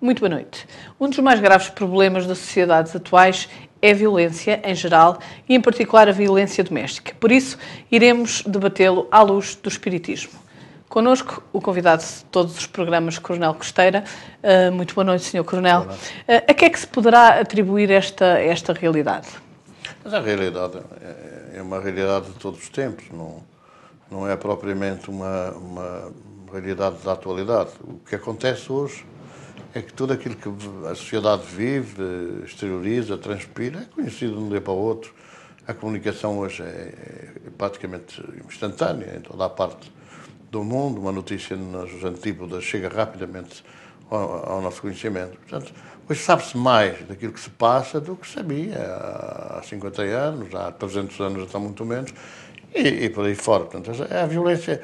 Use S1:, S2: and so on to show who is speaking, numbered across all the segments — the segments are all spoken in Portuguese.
S1: Muito boa noite. Um dos mais graves problemas das sociedades atuais é a violência em geral e, em particular, a violência doméstica. Por isso, iremos debatê-lo à luz do Espiritismo. Connosco, o convidado de todos os programas, Coronel Costeira. Muito boa noite, Sr. Coronel. A que é que se poderá atribuir esta realidade?
S2: Mas a realidade é uma realidade de todos os tempos, não é propriamente uma realidade da atualidade. O que acontece hoje é que tudo aquilo que a sociedade vive, exterioriza, transpira, é conhecido de um dia para o outro. A comunicação hoje é praticamente instantânea em toda a parte do mundo. Uma notícia nos antípodas chega rapidamente ao nosso conhecimento. Portanto, hoje sabe-se mais daquilo que se passa do que sabia há 50 anos, há 300 anos, até muito menos, e por aí fora. Portanto, a violência,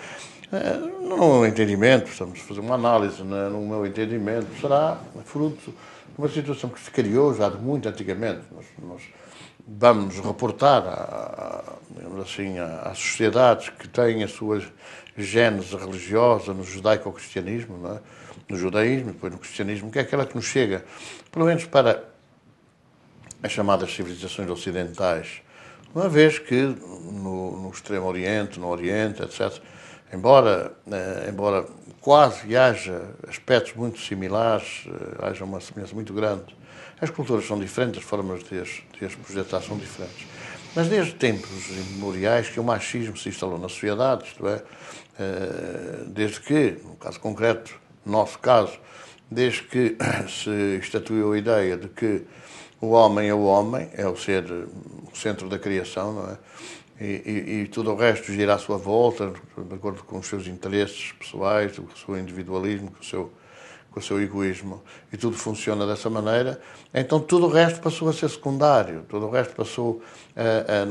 S2: no meu entendimento, estamos a fazer uma análise, no meu entendimento, será fruto de uma situação que se criou já de muito antigamente. Nós vamos nos reportar, digamos assim, às sociedades que têm a sua gênese religiosa no judaico-cristianismo, não é? No judaísmo, depois no cristianismo, que é aquela que nos chega, pelo menos para as chamadas civilizações ocidentais, uma vez que no Extremo Oriente, no Oriente, etc., embora quase haja aspectos muito similares, haja uma semelhança muito grande, as culturas são diferentes, as formas de as projetar são diferentes. Mas desde tempos imemoriais que o machismo se instalou na sociedade, isto é, desde que, no caso concreto, no nosso caso, desde que se estatuiu a ideia de que o homem, é o ser, o centro da criação, não é? E tudo o resto gira à sua volta, de acordo com os seus interesses pessoais, com o seu individualismo, com o seu egoísmo, e tudo funciona dessa maneira, então tudo o resto passou a ser secundário, tudo o resto passou a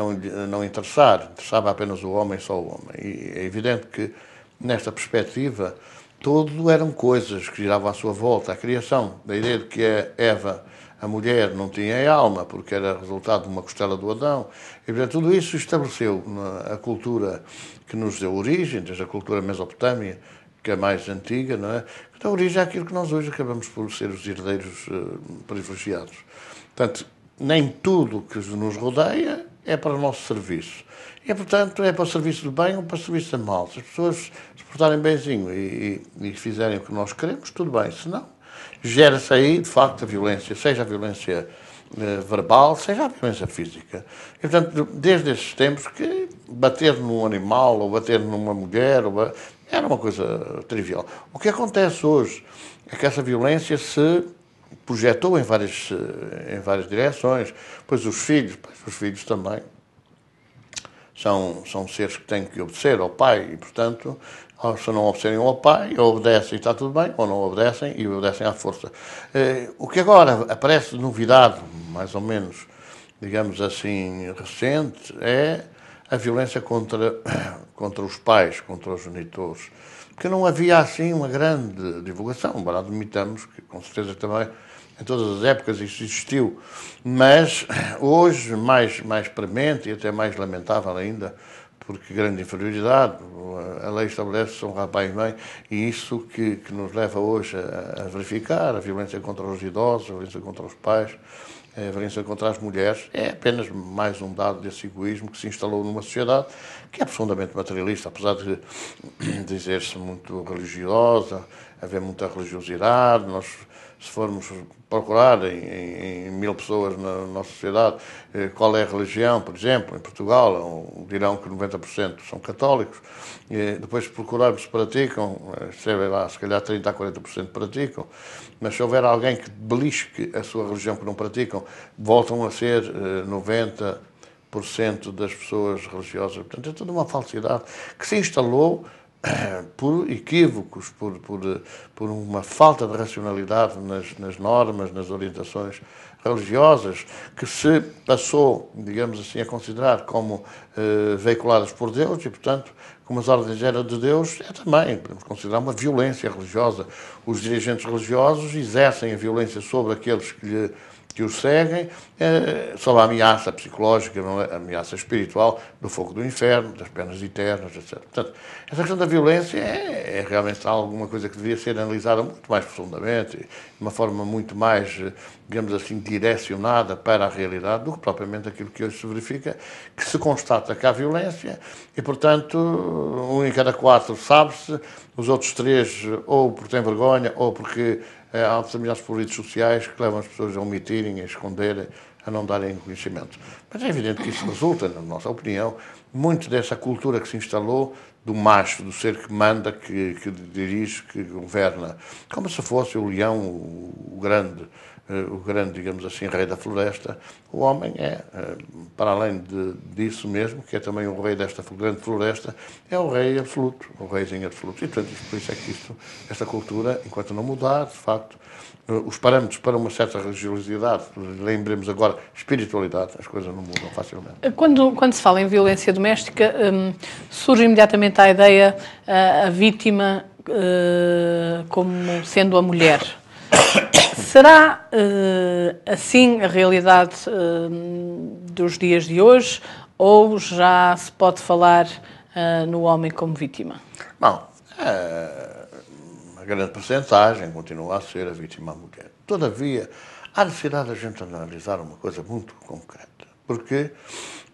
S2: não interessar, interessava apenas o homem, só o homem. E é evidente que, nesta perspectiva, tudo eram coisas que giravam à sua volta. A criação, da ideia de que Eva, a mulher, não tinha alma, porque era resultado de uma costela do Adão, e portanto, tudo isso estabeleceu a cultura que nos deu origem, desde a cultura mesopotâmica, que é a mais antiga, não é? Que dá origem àquilo que nós hoje acabamos por ser os herdeiros privilegiados. Portanto, nem tudo que nos rodeia é para o nosso serviço. E, portanto, é para o serviço do bem ou para o serviço do mal. Se as pessoas se portarem benzinho e fizerem o que nós queremos, tudo bem. Se não, gera-se aí, de facto, a violência, seja a violência verbal, seja a violência física. E, portanto, desde esses tempos que bater num animal ou bater numa mulher era uma coisa trivial. O que acontece hoje é que essa violência se projetou em várias direções, pois os filhos também são seres que têm que obedecer ao pai e, portanto, se não obedecerem ao pai, obedecem e está tudo bem, ou não obedecem e obedecem à força. O que agora aparece de novidade, mais ou menos, digamos assim, recente, é a violência contra os pais, contra os genitores. Porque não havia, assim, uma grande divulgação, embora admitamos que, com certeza, também em todas as épocas isso existiu, mas hoje mais premente e até mais lamentável ainda, porque grande inferioridade, a lei estabelece um rapaz e mãe, e isso que nos leva hoje a verificar a violência contra os idosos, a violência contra os pais, a violência contra as mulheres, é apenas mais um dado desse egoísmo que se instalou numa sociedade que é profundamente materialista, apesar de dizer-se muito religiosa, haver muita religiosidade. Nós, se formos procurar em 1000 pessoas na nossa sociedade qual é a religião, por exemplo, em Portugal, dirão que 90% são católicos, depois procurarmos se praticam, sei lá, se calhar 30% a 40% praticam, mas se houver alguém que belisque a sua religião que não praticam, voltam a ser 90% das pessoas religiosas. Portanto, é toda uma falsidade que se instalou por equívocos, por uma falta de racionalidade nas normas, nas orientações religiosas, que se passou, digamos assim, a considerar como veiculadas por Deus e, portanto, como as ordens eram de Deus, é também, podemos considerar, uma violência religiosa. Os dirigentes religiosos exercem a violência sobre aqueles que lhe que os seguem, sob a ameaça psicológica, a ameaça espiritual do fogo do inferno, das penas eternas, etc. Portanto, essa questão da violência é realmente alguma coisa que deveria ser analisada muito mais profundamente, de uma forma muito mais, digamos assim, direcionada para a realidade do que propriamente aquilo que hoje se verifica, que se constata que há violência e, portanto, 1 em cada 4 sabe-se, os outros 3 ou porque têm vergonha ou porque há determinados políticos sociais que levam as pessoas a omitirem, a esconderem, a não darem conhecimento. Mas é evidente que isso resulta, na nossa opinião, muito dessa cultura que se instalou do macho, do ser que manda, que dirige, que governa, como se fosse o leão, o grande, digamos assim, rei da floresta. O homem é, para além disso mesmo, que é também o rei desta grande floresta, é o rei absoluto, o reizinho absoluto. E, portanto, por isso é que esta cultura, enquanto não mudar, de facto, os parâmetros para uma certa religiosidade, lembremos agora, espiritualidade, as coisas não mudam facilmente.
S1: Quando se fala em violência doméstica, surge imediatamente a ideia, a vítima como sendo a mulher. Será assim a realidade dos dias de hoje ou já se pode falar no homem como vítima?
S2: Bom, uma grande percentagem continua a ser a vítima a mulher. Todavia, há necessidade de a gente analisar uma coisa muito concreta, porque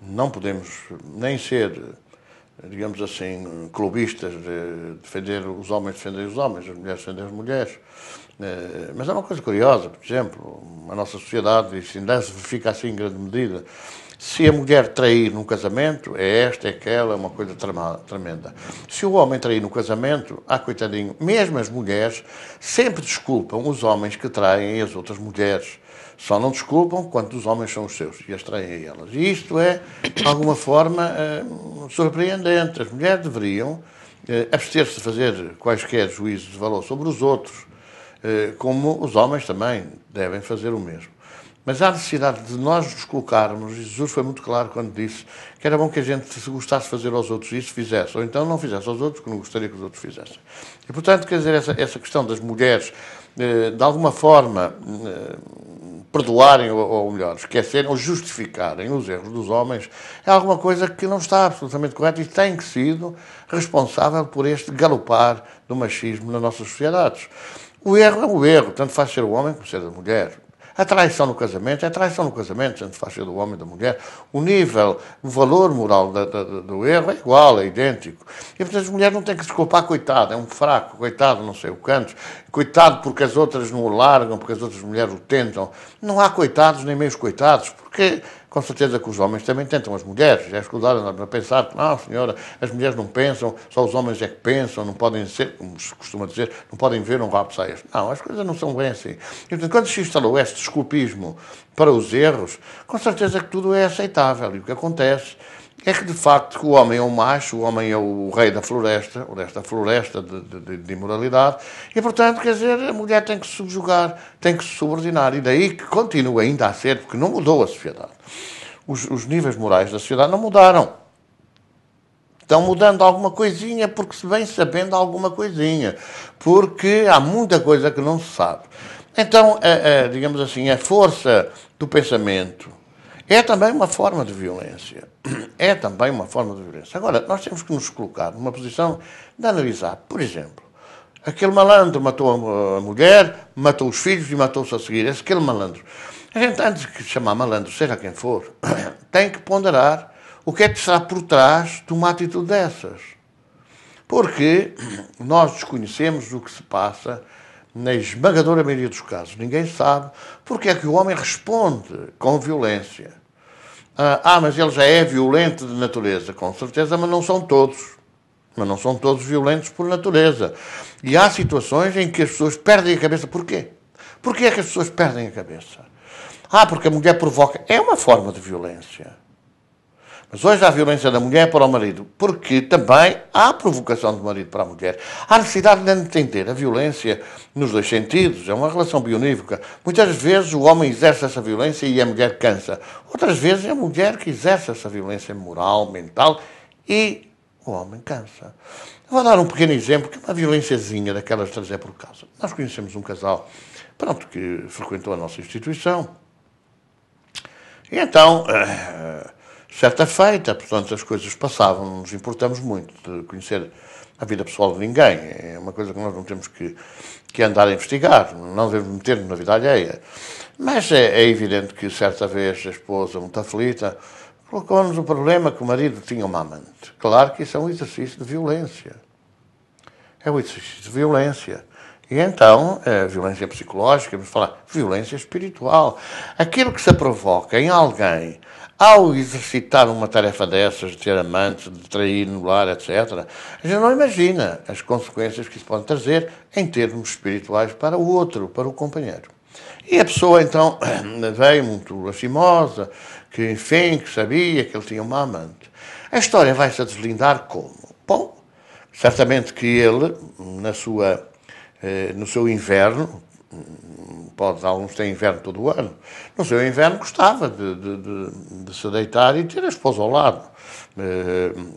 S2: não podemos nem ser, digamos assim, clubistas de defender os homens, defender os homens, as mulheres, defender as mulheres. Mas é uma coisa curiosa, por exemplo, a nossa sociedade, isso ainda se verifica assim em grande medida. Se a mulher trair num casamento, é esta, é aquela, é uma coisa tremenda. Se o homem trair no casamento, coitadinho, mesmo as mulheres sempre desculpam os homens que traem as outras mulheres. Só não desculpam quando os homens são os seus e as traem a elas. E isto é, de alguma forma, surpreendente. As mulheres deveriam abster-se de fazer quaisquer juízos de valor sobre os outros, como os homens também devem fazer o mesmo. Mas há necessidade de nós nos colocarmos, e Jesus foi muito claro quando disse que era bom que a gente, se gostasse de fazer aos outros isso, fizesse, ou então não fizesse aos outros, que não gostaria que os outros fizessem. E, portanto, quer dizer, essa questão das mulheres, de alguma forma, perdoarem, ou melhor, esquecerem ou justificarem os erros dos homens, é alguma coisa que não está absolutamente correta e tem sido responsável por este galopar do machismo nas nossas sociedades. O erro é o erro, tanto faz ser o homem como ser a mulher. A traição no casamento é traição no casamento, tanto faz ser do homem e da mulher. O nível, o valor moral do erro é igual, é idêntico. E, portanto, as mulheres não têm que se desculpar, coitado, é um fraco, coitado, não sei o quanto, coitado porque as outras não o largam, porque as outras mulheres o tentam. Não há coitados nem meios coitados, porque com certeza que os homens também tentam as mulheres. Já escusaram a pensar que, não, senhora, as mulheres não pensam, só os homens é que pensam, não podem ser, como se costuma dizer, não podem ver um rabo sair. Não, as coisas não são bem assim. E, portanto, quando se instalou este desculpismo para os erros, com certeza que tudo é aceitável. E o que acontece é que, de facto, o homem é um macho, o homem é o rei da floresta, ou desta floresta de imoralidade, e, portanto, quer dizer, a mulher tem que se subjugar, tem que se subordinar, e daí que continua ainda a ser, porque não mudou a sociedade. Os níveis morais da sociedade não mudaram. Estão mudando alguma coisinha, porque se vem sabendo alguma coisinha, porque há muita coisa que não se sabe. Então, digamos assim, a força do pensamento é também uma forma de violência. É também uma forma de violência. Agora, nós temos que nos colocar numa posição de analisar, por exemplo, aquele malandro matou a mulher, matou os filhos e matou-se a seguir. Aquele malandro. A gente, antes de chamar malandro, seja quem for, tem que ponderar o que é que está por trás de uma atitude dessas. Porque nós desconhecemos o que se passa na esmagadora maioria dos casos. Ninguém sabe porque é que o homem responde com violência. Mas ele já é violento de natureza. Com certeza, mas não são todos. Mas não são todos violentos por natureza. E há situações em que as pessoas perdem a cabeça. Porquê? Porquê é que as pessoas perdem a cabeça? Porque a mulher provoca. É uma forma de violência. Mas hoje há a violência da mulher para o marido, porque também há a provocação do marido para a mulher. Há necessidade de entender a violência nos dois sentidos, é uma relação bionívoca. Muitas vezes o homem exerce essa violência e a mulher cansa. Outras vezes é a mulher que exerce essa violência moral, mental, e o homem cansa. Vou dar um pequeno exemplo, que é uma violênciazinha daquelas de trazer por casa. Nós conhecemos um casal, que frequentou a nossa instituição, E então, certa feita, portanto, as coisas passavam, não nos importamos muito de conhecer a vida pessoal de ninguém. É uma coisa que nós não temos que andar a investigar, não devemos meter-nos na vida alheia. Mas é evidente que certa vez a esposa, muito aflita, colocou-nos o problema que o marido tinha uma amante. Claro que isso é um exercício de violência. É um exercício de violência. E então, violência psicológica, vamos falar violência espiritual. Aquilo que se provoca em alguém ao exercitar uma tarefa dessas, de ter amantes, de trair no lar, etc., a gente não imagina as consequências que isso pode trazer em termos espirituais para o outro, para o companheiro. E a pessoa, então, veio muito lastimosa, que, enfim, que sabia que ele tinha uma amante. A história vai-se a deslindar como? Bom, certamente que ele, no seu inverno, alguns têm inverno todo o ano, no seu inverno gostava de se deitar e ter a esposa ao lado.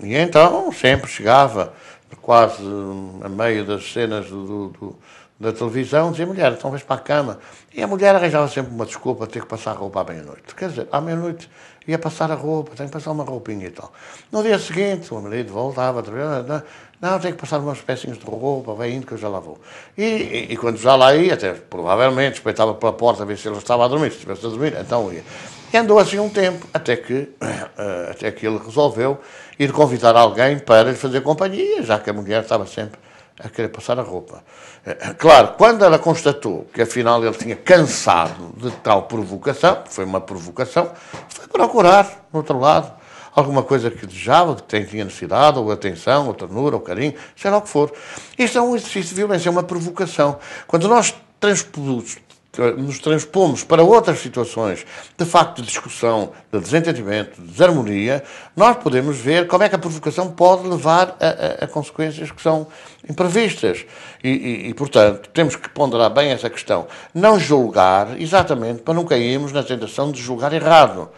S2: E então sempre chegava, quase a meio das cenas da televisão, dizia: mulher, então vais para a cama. E a mulher arranjava sempre uma desculpa de ter que passar a roupa à meia-noite. Quer dizer, à meia-noite ia passar a roupa, tem que passar uma roupinha e tal. No dia seguinte, o marido voltava, não, tem que passar umas pecinhas de roupa, vai indo que eu já lá vou. E quando já lá ia, até provavelmente espreitava pela porta a ver se ele estava a dormir, se estivesse a dormir, então ia. E andou assim um tempo, até que ele resolveu ir convidar alguém para lhe fazer companhia, já que a mulher estava sempre a querer passar a roupa. Claro, quando ela constatou que afinal ele tinha cansado de tal provocação, foi uma provocação, foi procurar, no outro lado, alguma coisa que desejava, que tinha necessidade, ou atenção, ou ternura, ou carinho, sei lá o que for. Isto é um exercício de violência, é uma provocação. Quando nós nos transpomos para outras situações, de facto, de discussão, de desentendimento, de desarmonia, nós podemos ver como é que a provocação pode levar a consequências que são imprevistas. E, portanto, temos que ponderar bem essa questão. Não julgar, exatamente, para não cairmos na tentação de julgar errado.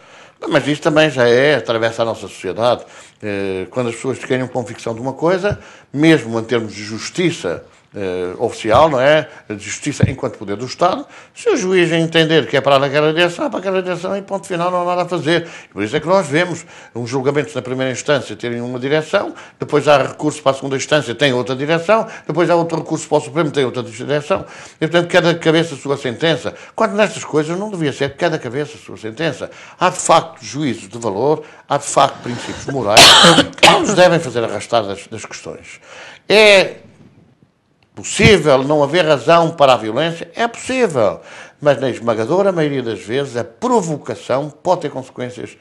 S2: Mas isso também já atravessa a nossa sociedade. Quando as pessoas têm convicção de uma coisa, mesmo em termos de justiça oficial, não é? De justiça enquanto poder do Estado, se o juiz entender que é para aquela direção, é para aquela direção e ponto final, não há nada a fazer. E por isso é que nós vemos uns julgamentos na primeira instância terem uma direção, depois há recurso para a segunda instância, tem outra direção, depois há outro recurso para o Supremo, tem outra direção, e portanto cada cabeça a sua sentença, quando nestas coisas não devia ser cada cabeça a sua sentença. Há de facto juízos de valor, há de facto princípios morais que não nos devem fazer arrastar das questões. É possível não haver razão para a violência? É possível, mas na esmagadora maioria das vezes a provocação pode ter consequências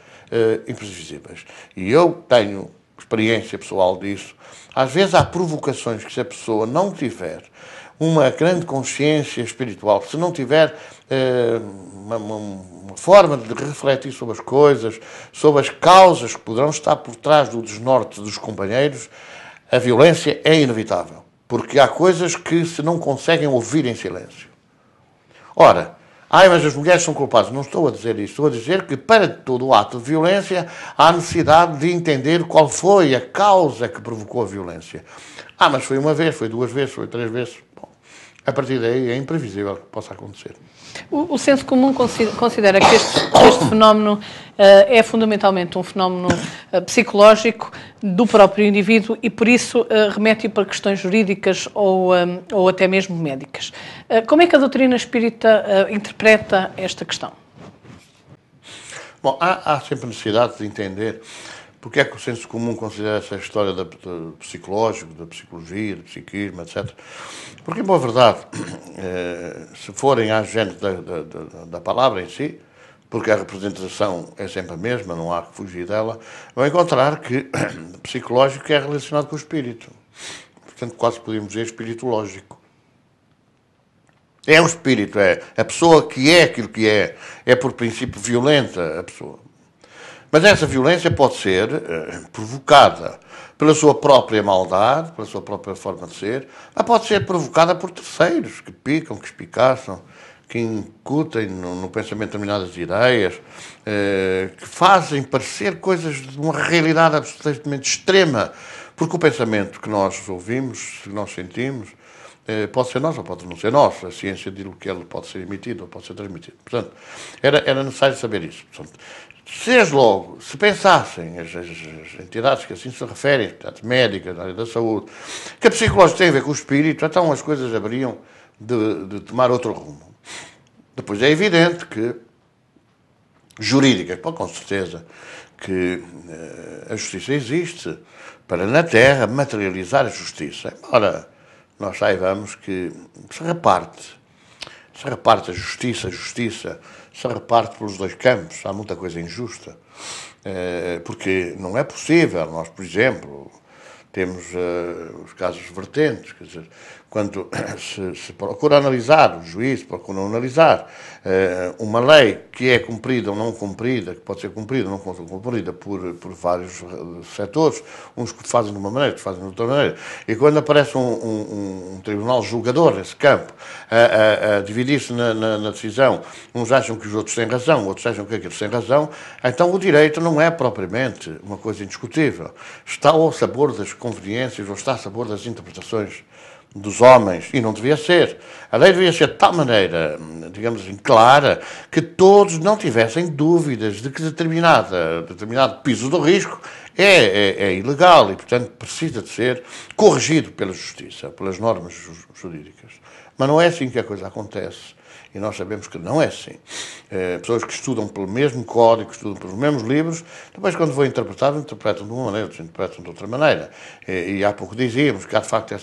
S2: imprevisíveis. E eu tenho experiência pessoal disso. Às vezes há provocações que, se a pessoa não tiver uma grande consciência espiritual, se não tiver uma forma de refletir sobre as coisas, sobre as causas que poderão estar por trás do desnorte dos companheiros, a violência é inevitável. Porque há coisas que se não conseguem ouvir em silêncio. Ora, mas as mulheres são culpadas. Não estou a dizer isso. Estou a dizer que para todo o ato de violência há necessidade de entender qual foi a causa que provocou a violência. Mas foi uma vez, foi duas vezes, foi três vezes. Bom, a partir daí é imprevisível que possa acontecer.
S1: O senso comum considera que este fenómeno é fundamentalmente um fenómeno psicológico do próprio indivíduo e, por isso, remete para questões jurídicas ou até mesmo médicas. Como é que a doutrina espírita interpreta esta questão?
S2: Bom, há sempre necessidade de entender porque é que o senso comum considera essa história do psicológico, da psicologia, do psiquismo, etc. Porque, em boa verdade, se forem à gente da palavra em si, porque a representação é sempre a mesma, não há que fugir dela, vão encontrar que psicológico é relacionado com o espírito. Portanto, quase podemos dizer espiritológico. É o espírito, é a pessoa que é aquilo que é por princípio violenta a pessoa. Mas essa violência pode ser provocada pela sua própria maldade, pela sua própria forma de ser, mas pode ser provocada por terceiros que picam, que espicaçam, que incutem no pensamento determinadas ideias, que fazem parecer coisas de uma realidade absolutamente extrema, porque o pensamento que nós ouvimos, que nós sentimos, pode ser nós ou pode não ser nós. A ciência diz que ele pode ser emitido ou pode ser transmitido. Portanto, era necessário saber isso. Portanto, desde logo, se pensassem as entidades que assim se referem, entidades médicas, na área da saúde, que a psicológica tem a ver com o espírito, então as coisas haveriam de tomar outro rumo. Depois é evidente que jurídicas, com certeza, que a justiça existe para na Terra materializar a justiça. Embora nós saibamos que se reparte a justiça se reparte pelos dois campos, há muita coisa injusta, porque não é possível, nós, por exemplo, temos os casos vertentes, quer dizer, quando se procura analisar, o juiz procura analisar uma lei que é cumprida ou não cumprida, que pode ser cumprida ou não cumprida por vários setores, uns que fazem de uma maneira, outros fazem de outra maneira, e quando aparece um tribunal julgador nesse campo, a dividir-se na decisão, uns acham que os outros têm razão, outros acham que aqueles têm razão, então o direito não é propriamente uma coisa indiscutível. Está ao sabor das conveniências ou está ao sabor das interpretações dos homens, e não devia ser. A lei devia ser de tal maneira, digamos assim, clara, que todos não tivessem dúvidas de que determinado piso do risco é ilegal e, portanto, precisa de ser corrigido pela justiça, pelas normas jurídicas. Mas não é assim que a coisa acontece. E nós sabemos que não é assim. Pessoas que estudam pelo mesmo código, que estudam pelos mesmos livros, depois, quando vão interpretar, interpretam de uma maneira, outros interpretam de outra maneira. E há pouco dizíamos que há, de facto,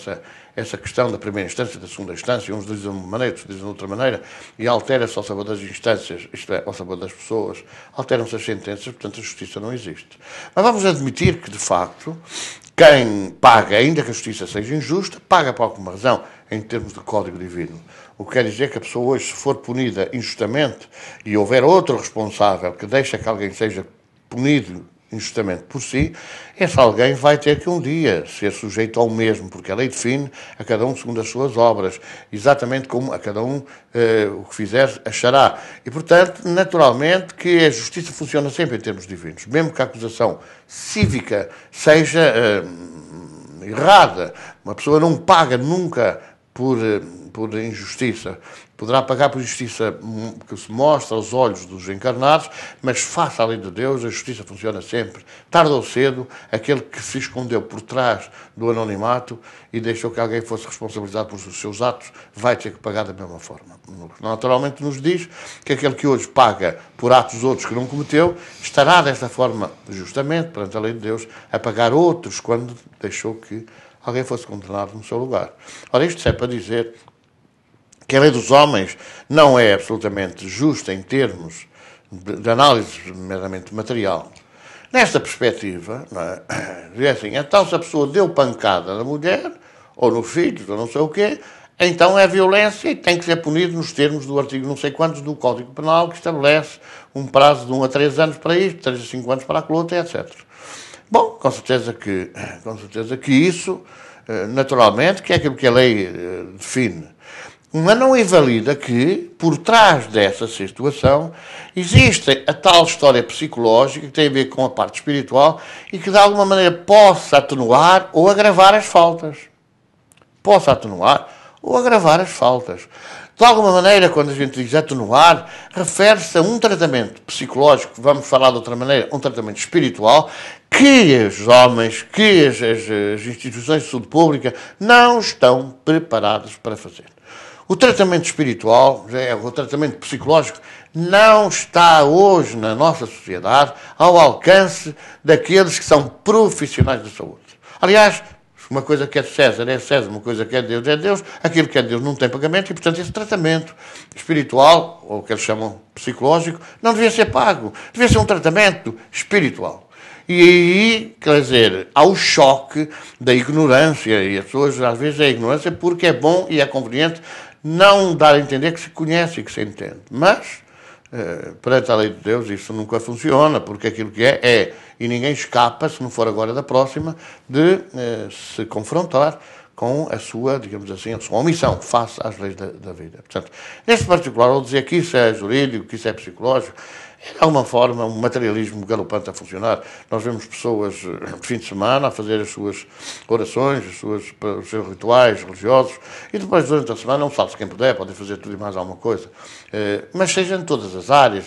S2: essa questão da primeira instância e da segunda instância, uns dizem de uma maneira, outros dizem de outra maneira, e altera-se ao sabor das instâncias, isto é, ao sabor das pessoas, alteram-se as sentenças, portanto a justiça não existe. Mas vamos admitir que, de facto, quem paga, ainda que a justiça seja injusta, paga por alguma razão, em termos de código divino. O que quer dizer que a pessoa hoje, se for punida injustamente, e houver outro responsável que deixa que alguém seja punido injustamente por si, esse alguém vai ter que um dia ser sujeito ao mesmo, porque a lei define a cada um segundo as suas obras, exatamente como a cada um o que fizer achará. E, portanto, naturalmente que a justiça funciona sempre em termos divinos, mesmo que a acusação cívica seja errada. Uma pessoa não paga nunca por injustiça. Poderá pagar por justiça que se mostra aos olhos dos encarnados, mas face à lei de Deus, a justiça funciona sempre. Tarde ou cedo, aquele que se escondeu por trás do anonimato e deixou que alguém fosse responsabilizado por seus atos, vai ter que pagar da mesma forma. Naturalmente nos diz que aquele que hoje paga por atos outros que não cometeu, estará desta forma, justamente, perante a lei de Deus, a pagar outros quando deixou que alguém fosse condenado no seu lugar. Ora, isto é para dizer que a lei dos homens não é absolutamente justa em termos de análise meramente material. Nesta perspectiva, não é assim, então se a pessoa deu pancada na mulher, ou nos filhos, ou não sei o quê, então é violência e tem que ser punido nos termos do artigo não sei quantos do Código Penal, que estabelece um prazo de 1 a 3 anos para isto, 3 a 5 anos para aquilo outro, etc. Bom, com certeza que isso, naturalmente, que é aquilo que a lei define. Mas não invalida que, por trás dessa situação, existe a tal história psicológica que tem a ver com a parte espiritual e que, de alguma maneira, possa atenuar ou agravar as faltas. Possa atenuar ou agravar as faltas. De alguma maneira, quando a gente diz atenuar, refere-se a um tratamento psicológico, vamos falar de outra maneira, um tratamento espiritual, que os homens, que as instituições de saúde pública não estão preparadas para fazer. O tratamento espiritual, o tratamento psicológico, não está hoje na nossa sociedade ao alcance daqueles que são profissionais da saúde. Aliás, uma coisa que é de César é César, uma coisa que é de Deus, aquilo que é de Deus não tem pagamento e, portanto, esse tratamento espiritual, ou o que eles chamam psicológico, não devia ser pago, devia ser um tratamento espiritual. E aí, quer dizer, há o choque da ignorância, e as pessoas, às vezes, é ignorância porque é bom e é conveniente não dar a entender que se conhece e que se entende. Mas, perante a lei de Deus, isso nunca funciona, porque aquilo que é, e ninguém escapa, se não for agora da próxima, de se confrontar com a sua, digamos assim, a sua omissão face às leis da vida. Portanto, neste particular, ao dizer que isso é jurídico, que isso é psicológico, é de alguma forma um materialismo galopante a funcionar. Nós vemos pessoas de fim de semana a fazer as suas orações, os seus rituais religiosos, e depois, durante a semana, não sabe-se quem puder, pode fazer tudo e mais alguma coisa. Mas seja em todas as áreas,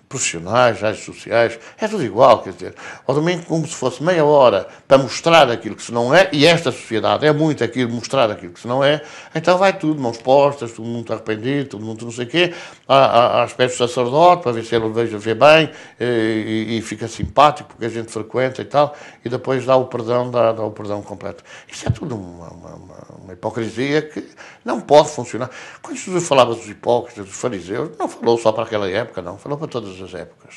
S2: profissionais, áreas sociais, é tudo igual, quer dizer, ao domingo como se fosse meia hora para mostrar aquilo que se não é, e esta sociedade é muito aquilo, mostrar aquilo que se não é, então vai tudo, mãos postas, todo mundo arrependido, todo mundo não sei o quê, há aspectos do sacerdote, para ver se ele vê bem, e fica simpático, porque a gente frequenta e tal, e depois dá o perdão completo. Isso é tudo uma hipocrisia que não pode funcionar. Quando Jesus falava dos hipócritas, dos fariseus, não falou só para aquela época, não, falou para todas as épocas.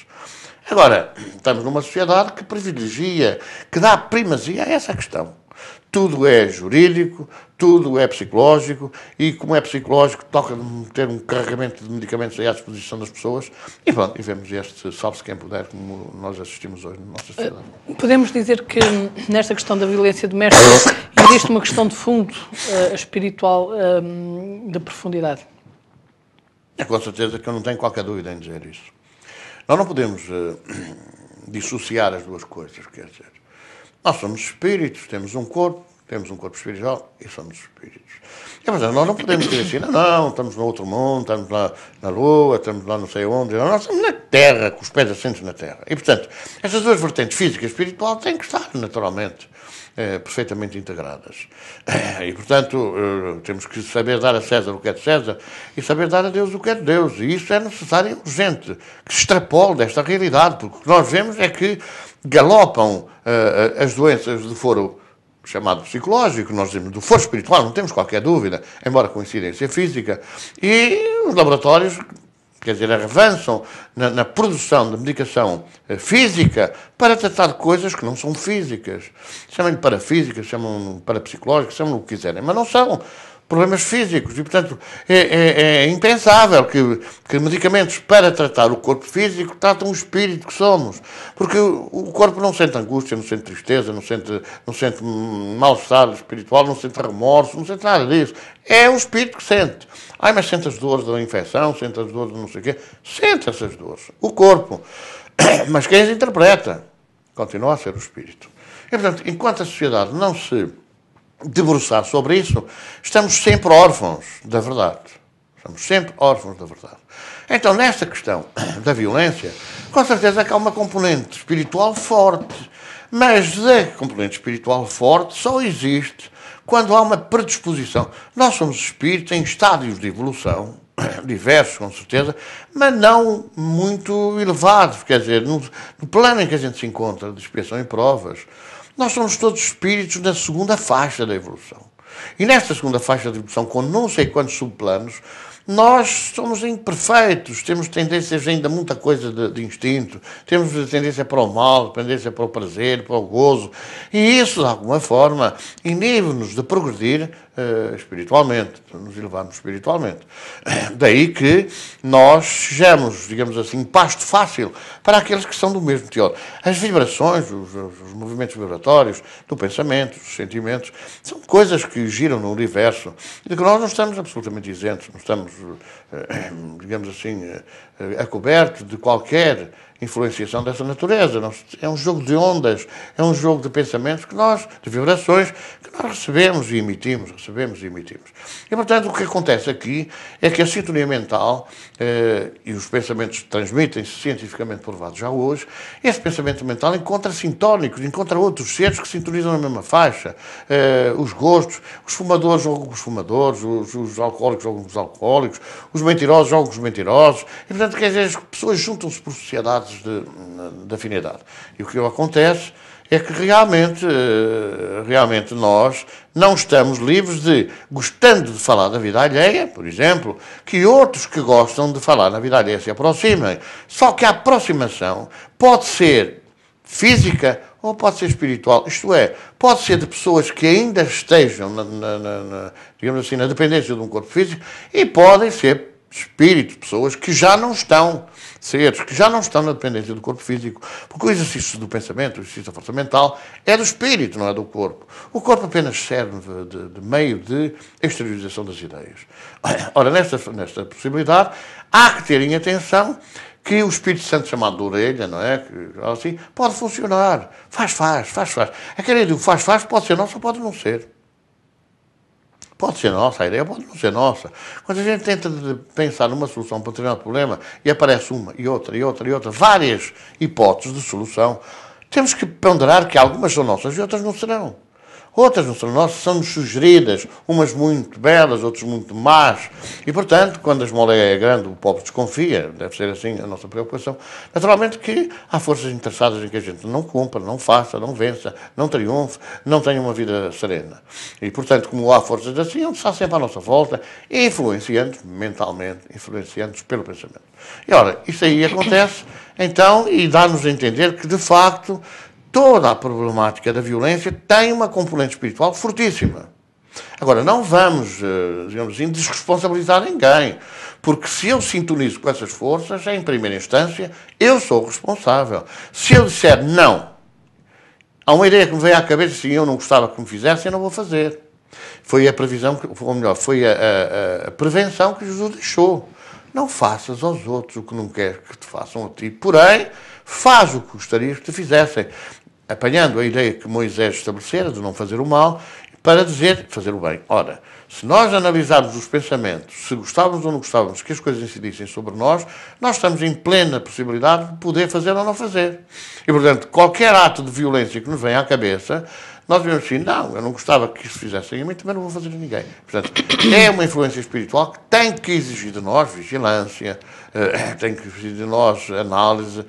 S2: Agora, estamos numa sociedade que privilegia, que dá primazia a essa questão. Tudo é jurídico, tudo é psicológico, e como é psicológico, toca ter um carregamento de medicamentos aí à disposição das pessoas, e pronto, e vemos este salve-se quem puder, como nós assistimos hoje na nossa sociedade.
S1: Podemos dizer que nesta questão da violência doméstica existe uma questão de fundo espiritual de profundidade?
S2: É com certeza que eu não tenho qualquer dúvida em dizer isso. Nós não podemos dissociar as duas coisas, quer dizer. Nós somos espíritos, temos um corpo espiritual e somos espíritos. E, portanto, nós não podemos dizer assim, não, estamos no outro mundo, estamos lá na Lua, estamos lá não sei onde, não, nós estamos na Terra, com os pés assentos na Terra. E, portanto, essas duas vertentes, física e espiritual, têm que estar, naturalmente, perfeitamente integradas. E, portanto, temos que saber dar a César o que é de César e saber dar a Deus o que é de Deus. E isso é necessário e urgente, que se extrapole desta realidade, porque o que nós vemos é que galopam as doenças de foro chamado psicológico, nós dizemos do foro espiritual, não temos qualquer dúvida, embora com incidência física, e os laboratórios, quer dizer, avançam na produção de medicação física para tratar de coisas que não são físicas. Chamam-lhe parafísicas, chamam parapsicológicas, chamam o que quiserem, mas não são problemas físicos. E, portanto, é impensável que medicamentos para tratar o corpo físico tratam o espírito que somos. Porque o corpo não sente angústia, não sente tristeza, não sente mal-estar espiritual, não sente remorso, não sente nada disso. É o espírito que sente. Ai, mas sente as dores da infecção, sente as dores de não sei o quê. Sente essas dores. O corpo. Mas quem as interpreta continua a ser o espírito. E, portanto, enquanto a sociedade não se debruçar sobre isso, estamos sempre órfãos da verdade. Estamos sempre órfãos da verdade. Então, nesta questão da violência, com certeza que há uma componente espiritual forte. Mas a componente espiritual forte só existe quando há uma predisposição. Nós somos espíritos em estádios de evolução, diversos, com certeza, mas não muito elevados. Quer dizer, no plano em que a gente se encontra, de expiação e provas, nós somos todos espíritos na segunda faixa da evolução. E nesta segunda faixa de evolução, com não sei quantos subplanos, nós somos imperfeitos, temos tendências ainda a muita coisa de instinto, temos tendência para o mal, tendência para o prazer, para o gozo, e isso, de alguma forma, inibe-nos de progredir espiritualmente, de nos elevarmos espiritualmente. Daí que nós sejamos, digamos assim, pasto fácil para aqueles que são do mesmo teor. As vibrações, os movimentos vibratórios do pensamento, dos sentimentos, são coisas que giram no universo e de que nós não estamos absolutamente isentos, não estamos, digamos assim, acobertos de qualquer influenciação dessa natureza. É um jogo de ondas, é um jogo de pensamentos de vibrações, que nós recebemos e emitimos. E, portanto, o que acontece aqui é que a sintonia mental, e os pensamentos transmitem-se cientificamente provados já hoje, esse pensamento mental encontra sintónicos, encontra outros seres que sintonizam na mesma faixa. Os gostos, os fumadores jogam com os fumadores, os alcoólicos jogam com os alcoólicos, os mentirosos jogam com os mentirosos. E, portanto, quer dizer, as pessoas juntam-se por sociedades de afinidade. E o que acontece é que realmente nós não estamos livres de, gostando de falar da vida alheia, por exemplo, que outros que gostam de falar na vida alheia se aproximem. Só que a aproximação pode ser física ou pode ser espiritual. Isto é, pode ser de pessoas que ainda estejam, digamos assim, na dependência de um corpo físico e podem ser espíritos, pessoas que já não estão, seres que já não estão na dependência do corpo físico, porque o exercício do pensamento, o exercício da força mental, é do espírito, não é do corpo. O corpo apenas serve de meio de exteriorização das ideias. Ora, nesta possibilidade, há que ter em atenção que o Espírito Santo chamado de orelha, não é? Assim, pode funcionar. Faz. Aquela ideia do faz pode ser nossa ou pode não ser. Pode ser nossa, a ideia pode não ser nossa. Quando a gente tenta pensar numa solução para um determinado problema e aparece uma e outra, várias hipóteses de solução, temos que ponderar que algumas são nossas e outras não serão. Outras não são nossas, são-nos sugeridas, umas muito belas, outras muito más. E, portanto, quando a esmola é grande, o pobre desconfia, deve ser assim a nossa preocupação. Naturalmente que há forças interessadas em que a gente não cumpra, não faça, não vença, não triunfe, não tenha uma vida serena. E, portanto, como há forças assim, onde está sempre à nossa volta, influenciando mentalmente, influenciando pelo pensamento. E, ora, isso aí acontece, então, e dá-nos a entender que, de facto, toda a problemática da violência tem uma componente espiritual fortíssima. Agora, não vamos, digamos assim, desresponsabilizar ninguém, porque se eu sintonizo com essas forças, em primeira instância, eu sou o responsável. Se eu disser não, há uma ideia que me veio à cabeça, assim, eu não gostava que me fizesse, eu não vou fazer. Foi a previsão, ou melhor, foi a prevenção que Jesus deixou. Não faças aos outros o que não queres que te façam a ti, porém, faz o que gostarias que te fizessem. Apanhando a ideia que Moisés estabelecera de não fazer o mal, para dizer fazer o bem. Ora, se nós analisarmos os pensamentos, se gostávamos ou não gostávamos que as coisas incidissem sobre nós estamos em plena possibilidade de poder fazer ou não fazer. E, portanto, qualquer ato de violência que nos venha à cabeça, nós vemos assim, não, eu não gostava que isso fizessem a mim, também não vou fazer a ninguém. Portanto, é uma influência espiritual que tem que exigir de nós vigilância, tem que exigir de nós análise,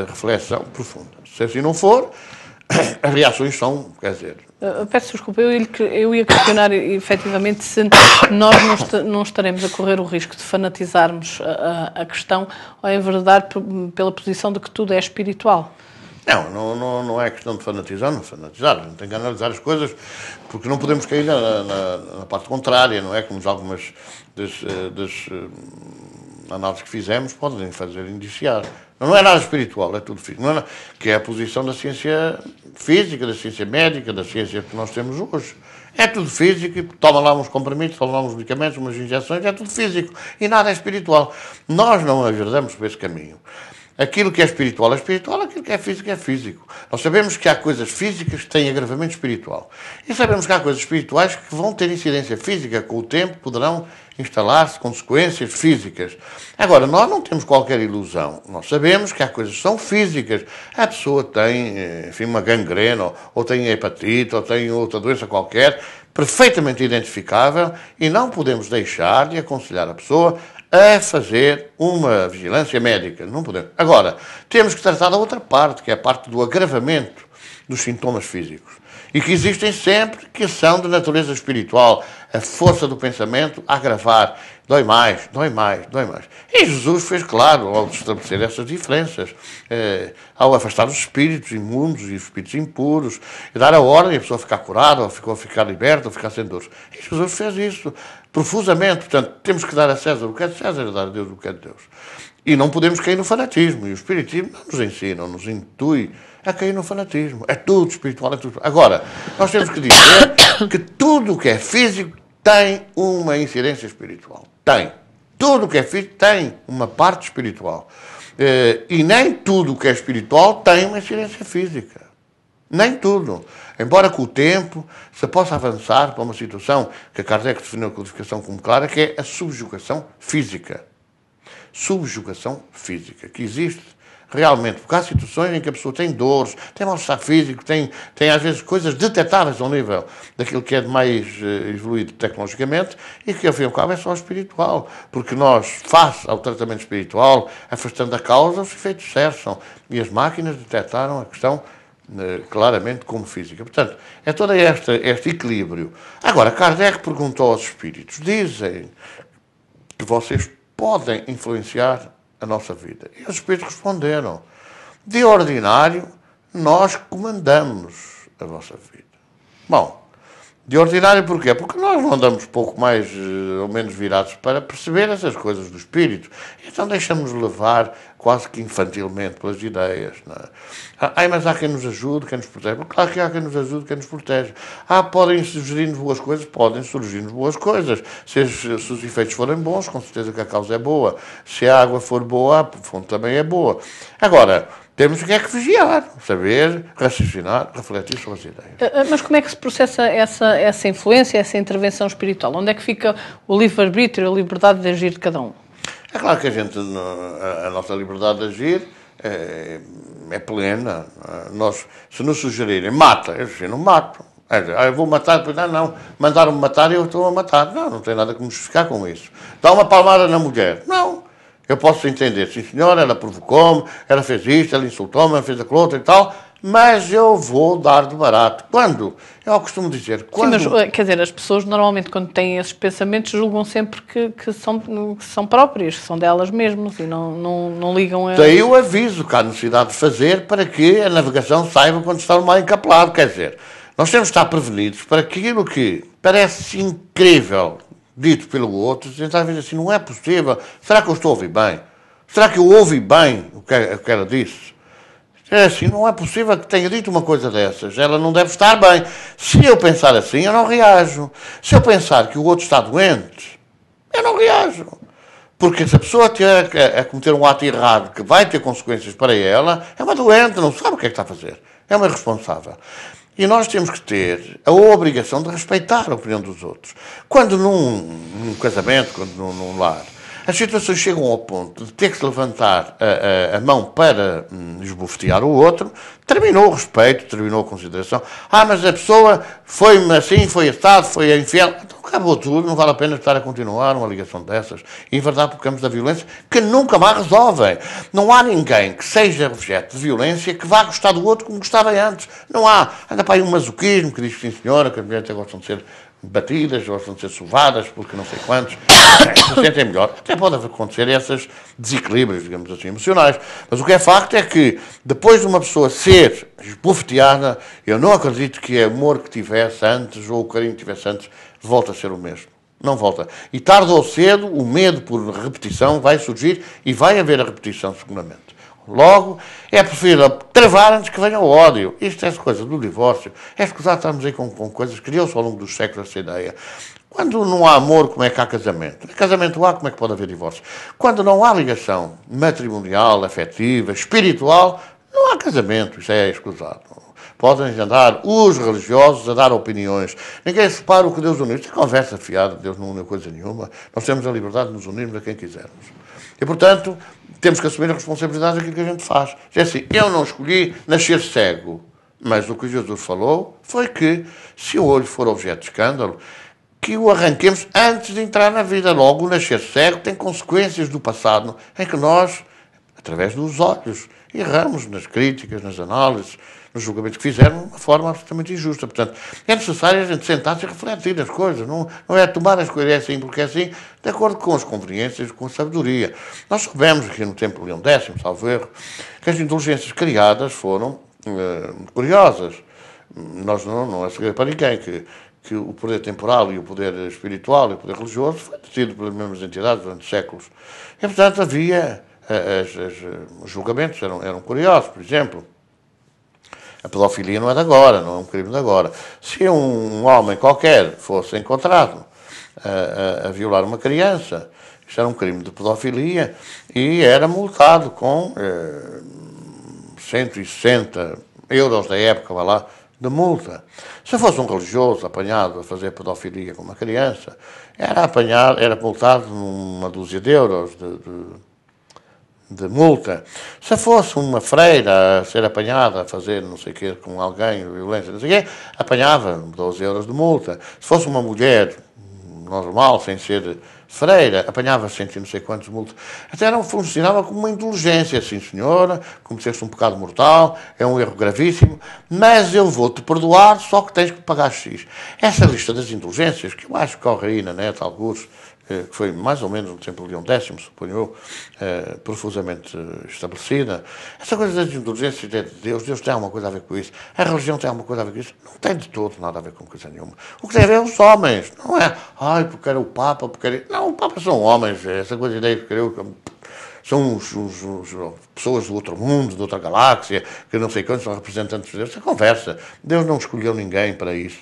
S2: reflexão profunda. Se assim não for, as reações são, quer dizer...
S1: Peço desculpa, eu ia questionar efetivamente se nós não estaremos a correr o risco de fanatizarmos a questão ou, em verdade, pela posição de que tudo é espiritual.
S2: Não é questão de fanatizar. A gente tem que analisar as coisas, porque não podemos cair na parte contrária, não é? Como algumas das análises que fizemos podem fazer indiciar. Não é nada espiritual, é tudo físico. Que é a posição da ciência física, da ciência médica, da ciência que nós temos hoje. É tudo físico, e toma lá uns comprimidos, toma lá uns medicamentos, umas injeções, é tudo físico. E nada é espiritual. Nós não agradamos por esse caminho. Aquilo que é espiritual, aquilo que é físico. Nós sabemos que há coisas físicas que têm agravamento espiritual. E sabemos que há coisas espirituais que vão ter incidência física, com o tempo poderão instalar-se consequências físicas. Agora, nós não temos qualquer ilusão. Nós sabemos que há coisas que são físicas. A pessoa tem, enfim, uma gangrena, ou tem hepatite, ou tem outra doença qualquer, perfeitamente identificável, e não podemos deixar de aconselhar a pessoa a fazer uma vigilância médica. Não podemos. Agora, temos que tratar da outra parte, que é a parte do agravamento dos sintomas físicos. E que existem sempre, que são de natureza espiritual. A força do pensamento a agravar. Dói mais. E Jesus fez claro, ao estabelecer essas diferenças, ao afastar os espíritos imundos e os espíritos impuros, e dar a ordem a pessoa ficar curada, ou ficar liberta, ou ficar sem dores. E Jesus fez isso profusamente. Portanto, temos que dar a César o que é de César e dar a Deus o que é de Deus. E não podemos cair no fanatismo. E o espiritismo não nos ensina, não nos intui a cair no fanatismo. É tudo espiritual, é tudo... Agora, nós temos que dizer que tudo o que é físico tem uma incidência espiritual. Tem. Tudo o que é físico tem uma parte espiritual. E nem tudo o que é espiritual tem uma incidência física. Nem tudo. Embora com o tempo se possa avançar para uma situação que a Kardec definiu a codificação como clara, que é a subjugação física. Subjugação física, que existe realmente, porque há situações em que a pessoa tem dores, tem mal-estar físico, tem às vezes coisas detectáveis ao nível daquilo que é de mais evoluído tecnologicamente e que, ao fim e ao cabo, é só espiritual. Porque nós, face ao tratamento espiritual, afastando a causa, os efeitos cessam. E as máquinas detectaram a questão claramente como física. Portanto, é todo este equilíbrio. Agora, Kardec perguntou aos espíritos, dizem que vocês podem influenciar a nossa vida. E os espíritos responderam, de ordinário, nós comandamos a vossa vida. Bom, De ordinário porquê? Porque nós não andamos pouco mais ou menos virados para perceber essas coisas do espírito. Então deixamos levar quase que infantilmente pelas ideias. Não é? Ai, mas há quem nos ajude, quem nos protege. Claro que há quem nos ajude, quem nos protege. Podem surgir-nos boas coisas? Podem surgir-nos boas coisas. Se os efeitos forem bons, com certeza que a causa é boa. Se a água for boa, a fonte também é boa. Agora, temos que vigiar, saber, raciocinar, refletir sobre as ideias.
S1: Mas como é que se processa essa influência, essa intervenção espiritual? Onde é que fica o livre-arbítrio, a liberdade de agir de cada um?
S2: É claro que a nossa liberdade de agir é plena. Se nos sugerirem, mata, eu não mato. Eu vou matar, depois não, mandaram-me matar e eu estou a matar. Não tem nada que me justificar com isso. Dá uma palmada na mulher. Não. Eu posso entender, sim senhora, ela provocou-me, ela fez isto, ela insultou-me, ela fez aquilo outro e tal, mas eu vou dar de barato. Quando? Eu costumo dizer, quando...
S1: Sim, mas, quer dizer, as pessoas normalmente quando têm esses pensamentos julgam sempre que são próprias, que são delas mesmas e não ligam a...
S2: Daí o aviso que há necessidade de fazer para que a navegação saiba quando está no mar encapelado. Quer dizer, nós temos de estar prevenidos para aquilo que parece incrível, dito pelo outro, tentar ver assim, não é possível. Será que eu estou a ouvir bem? Será que eu ouvi bem o que ela disse? É assim, não é possível que tenha dito uma coisa dessas. Ela não deve estar bem. Se eu pensar assim, eu não reajo. Se eu pensar que o outro está doente, eu não reajo. Porque se a pessoa tiver a cometer um ato errado que vai ter consequências para ela, é uma doente, não sabe o que é que está a fazer. É uma irresponsável. E nós temos que ter a obrigação de respeitar a opinião dos outros. Quando num casamento, quando num lar, as situações chegam ao ponto de ter que se levantar a mão para esbofetear o outro, terminou o respeito, terminou a consideração. Mas a pessoa foi-me assim, foi assado, foi infiel. Então acabou tudo, não vale a pena estar a continuar uma ligação dessas. E, em verdade, tocamos da violência que nunca mais resolvem. Não há ninguém que seja objeto de violência que vá gostar do outro como gostava antes. Não há. Anda para aí um masoquismo que diz que sim, senhora, que as mulheres gostam de ser batidas, gostam de ser sovadas, porque não sei quantos, se sentem melhor. Até pode acontecer esses desequilíbrios, digamos assim, emocionais. Mas o que é facto é que, depois de uma pessoa ser esbofeteada, eu não acredito que o amor que tivesse antes, ou o carinho que tivesse antes, volta a ser o mesmo. Não volta. E tarde ou cedo, o medo por repetição vai surgir e vai haver a repetição, seguramente. Logo, é preferível travar antes que venha o ódio. Isto é coisa do divórcio. É escusado estarmos aí com coisas que criou-se ao longo dos séculos essa ideia. Quando não há amor, como é que há casamento? Casamento há, como é que pode haver divórcio? Quando não há ligação matrimonial, afetiva, espiritual, não há casamento. Isso é escusado. Podem andar os religiosos a dar opiniões. Ninguém separa o que Deus uniu. Isto é conversa fiada. Deus não uniu coisa nenhuma. Nós temos a liberdade de nos unirmos a quem quisermos. E, portanto, temos que assumir a responsabilidade daquilo que a gente faz. É assim, eu não escolhi nascer cego, mas o que Jesus falou foi que, se o olho for objeto de escândalo, que o arranquemos antes de entrar na vida. Logo, o nascer cego tem consequências do passado, em que nós, através dos olhos, erramos nas críticas, nas análises, nos julgamentos que fizeram, de uma forma absolutamente injusta. Portanto, é necessário a gente sentar-se e refletir as coisas. Não é tomar as coisas assim porque é assim, de acordo com as conveniências, com a sabedoria. Nós soubemos aqui no tempo de Leão X, salvo erro, que as indulgências criadas foram curiosas. Nós não é segredo para ninguém que o poder temporal e o poder espiritual e o poder religioso foi tido pelas mesmas entidades durante séculos. E, portanto, havia... os julgamentos eram curiosos, por exemplo. A pedofilia não é de agora, não é um crime de agora. Se um homem qualquer fosse encontrado a violar uma criança, isto era um crime de pedofilia e era multado com 160 euros da época, vá lá, de multa. Se fosse um religioso apanhado a fazer pedofilia com uma criança, era multado numa dúzia de euros de multa. Se fosse uma freira a ser apanhada a fazer não sei o quê com alguém, violência, não sei o quê, apanhava 12 euros de multa. Se fosse uma mulher normal, sem ser freira, apanhava 100 e não sei quantos de multa. Até não funcionava como uma indulgência. Sim, senhora, cometeste um pecado mortal, é um erro gravíssimo, mas eu vou-te perdoar, só que tens que pagar X. Essa lista das indulgências, que eu acho que corre aí na net, alguns, que foi mais ou menos no tempo de Leão X, suponho eu, profusamente estabelecida. Essa coisa das indulgências de Deus, Deus tem alguma coisa a ver com isso, a religião tem alguma coisa a ver com isso, não tem de todo nada a ver com coisa nenhuma. O que tem a ver é os homens, não é, porque era o Papa, porque era... Não, o Papa são homens, essa coisa de ideia que eu... São pessoas do outro mundo, de outra galáxia, que não sei quantos são representantes de Deus. Essa conversa. Deus não escolheu ninguém para isso.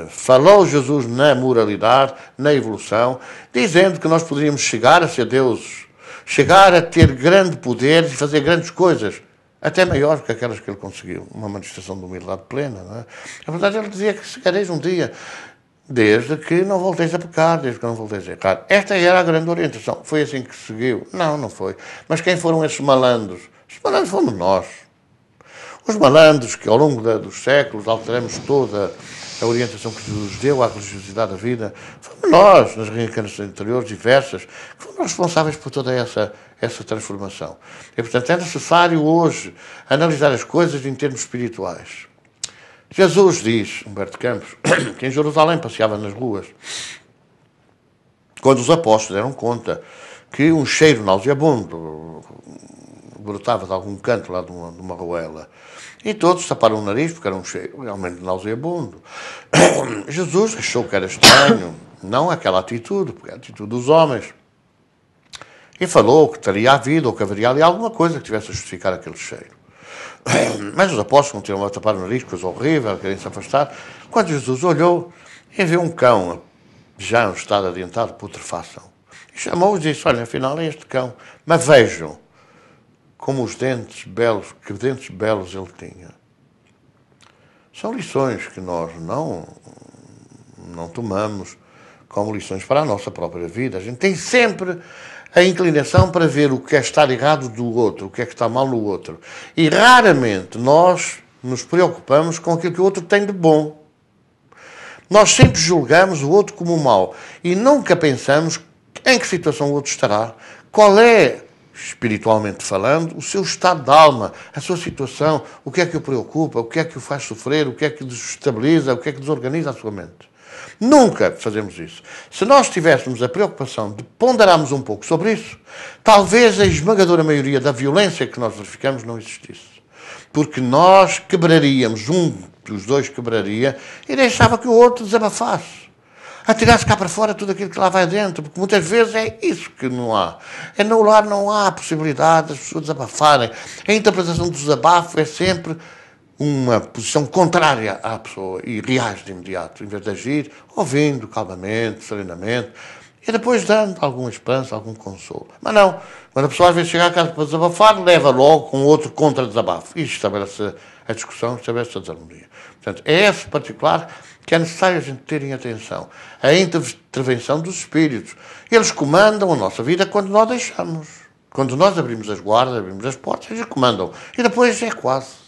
S2: Falou Jesus na moralidade, na evolução, dizendo que nós poderíamos chegar a ser deuses, chegar a ter grande poder e fazer grandes coisas, até maiores que aquelas que ele conseguiu. Uma manifestação de humildade plena. Não é? A verdade, ele dizia que chegareis um dia... Desde que não volteis a pecar, desde que não volteis a errar. Esta era a grande orientação. Foi assim que seguiu? Não, não foi. Mas quem foram esses malandros? Os malandros fomos nós. Os malandros que ao longo dos séculos alteramos toda a orientação que Jesus deu à religiosidade da vida, fomos nós, nas reencarnações anteriores diversas, que fomos responsáveis por toda essa transformação. E, portanto, é necessário hoje analisar as coisas em termos espirituais. Jesus diz, Humberto Campos, que em Jerusalém passeava nas ruas, quando os apóstolos deram conta que um cheiro nauseabundo brotava de algum canto lá de uma ruela. E todos taparam o nariz, porque era um cheiro realmente nauseabundo. Jesus achou que era estranho, não aquela atitude, porque é a atitude dos homens. E falou que teria havido, ou que haveria ali alguma coisa que tivesse a justificar aquele cheiro. Mas os apóstolos continuam a tapar o nariz, coisa horrível, querem se afastar. Quando Jesus olhou e viu um cão, já em estado adiantado de putrefação, e chamou-os e disse, olha, afinal é este cão. Mas vejam como os dentes belos, que dentes belos ele tinha. São lições que nós não tomamos como lições para a nossa própria vida. A gente tem sempre a inclinação para ver o que é estar errado do outro, o que é que está mal no outro. E raramente nós nos preocupamos com aquilo que o outro tem de bom. Nós sempre julgamos o outro como mau e nunca pensamos em que situação o outro estará, qual é, espiritualmente falando, o seu estado de alma, a sua situação, o que é que o preocupa, o que é que o faz sofrer, o que é que desestabiliza, o que é que desorganiza a sua mente. Nunca fazemos isso. Se nós tivéssemos a preocupação de ponderarmos um pouco sobre isso, talvez a esmagadora maioria da violência que nós verificamos não existisse. Porque nós quebraríamos, um dos dois quebraria, e deixava que o outro desabafasse. Atirasse cá para fora tudo aquilo que lá vai dentro, porque muitas vezes é isso que não há. É no lar não há a possibilidade das pessoas desabafarem. A interpretação do desabafo é sempre uma posição contrária à pessoa e reage de imediato, em vez de agir, ouvindo calmamente, serenamente, e depois dando alguma esperança, algum consolo. Mas não, quando a pessoa às vezes chega à casa para desabafar, leva logo com outro contra-desabafo. E estabelece a discussão, estabelece a desarmonia. Portanto, é esse particular que é necessário a gente ter em atenção. A intervenção dos espíritos. Eles comandam a nossa vida quando nós deixamos. Quando nós abrimos as guardas, abrimos as portas, eles comandam. E depois é quase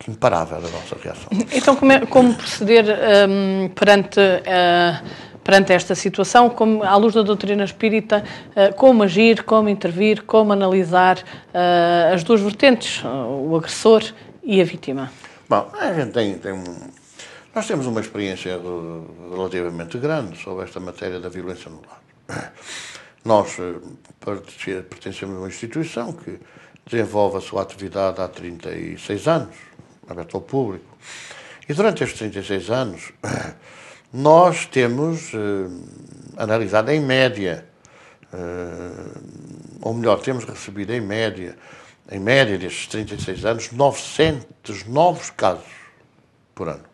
S2: imparável a nossa reação.
S1: Então, como proceder perante esta situação, como, à luz da doutrina espírita, como agir, como intervir, como analisar as duas vertentes, o agressor e a vítima?
S2: Bom, a gente nós temos uma experiência relativamente grande sobre esta matéria da violência no lar. Nós pertencemos a uma instituição que desenvolve a sua atividade há 36 anos, aberto ao público. E durante estes 36 anos, nós temos analisado em média, ou melhor, temos recebido em média destes 36 anos, 900 novos casos por ano.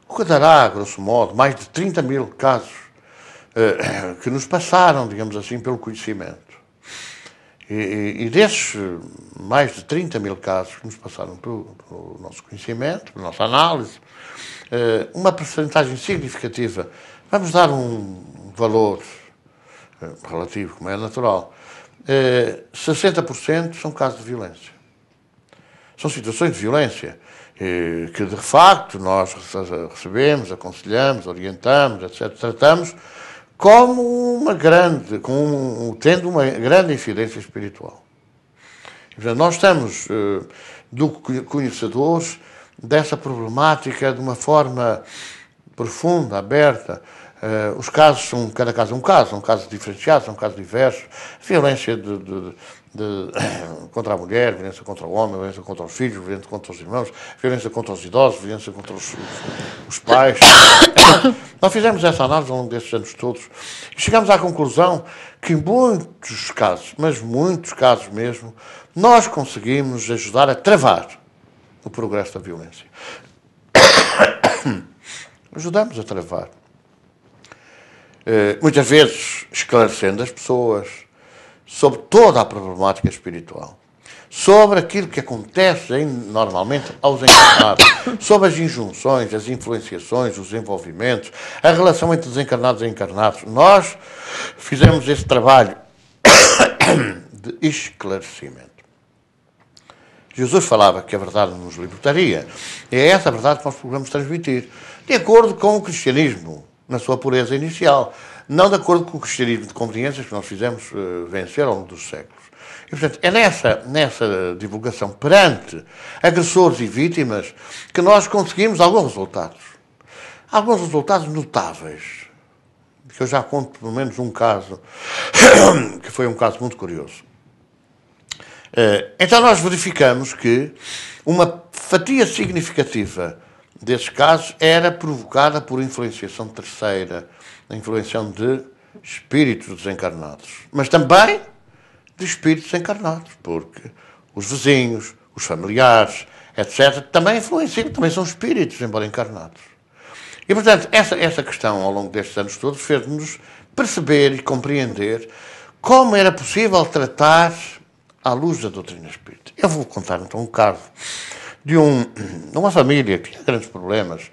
S2: O que dará, grosso modo, mais de 30 mil casos que nos passaram, digamos assim, pelo conhecimento. E desses mais de 30 mil casos que nos passaram pelo nosso conhecimento, pela nossa análise, uma percentagem significativa, vamos dar um valor relativo, como é natural, 60% são casos de violência. São situações de violência que, de facto, nós recebemos, aconselhamos, orientamos, etc., tratamos como tendo uma grande incidência espiritual. E, portanto, nós estamos conhecedores dessa problemática de uma forma profunda, aberta, Os casos são, cada caso é um caso, são casos diferenciados, são casos diversos. Violência contra a mulher, violência contra o homem, violência contra os filhos, violência contra os irmãos, violência contra os idosos, violência contra os pais. Nós fizemos essa análise ao longo destes anos todos e chegamos à conclusão que em muitos casos, mas muitos casos mesmo, nós conseguimos ajudar a travar o progresso da violência. Ajudamos a travar. Muitas vezes esclarecendo as pessoas sobre toda a problemática espiritual, sobre aquilo que acontece normalmente aos encarnados, sobre as injunções, as influenciações, os envolvimentos, a relação entre desencarnados e encarnados. Nós fizemos esse trabalho de esclarecimento. Jesus falava que a verdade nos libertaria. E é essa a verdade que nós procuramos transmitir, de acordo com o cristianismo, na sua pureza inicial, não de acordo com o cristianismo de conveniências que nós fizemos vencer ao longo dos séculos. E, portanto, é nessa divulgação perante agressores e vítimas que nós conseguimos alguns resultados notáveis, que eu já conto pelo menos um caso, que foi um caso muito curioso. Então nós verificamos que uma fatia significativa desses casos era provocada por influenciação terceira, a influenciação de espíritos desencarnados, mas também de espíritos encarnados, porque os vizinhos, os familiares, etc., também influenciam, também são espíritos, embora encarnados. E, portanto, essa questão, ao longo destes anos todos, fez-nos perceber e compreender como era possível tratar à luz da doutrina espírita. Eu vou contar, então, um caso de uma família que tinha grandes problemas.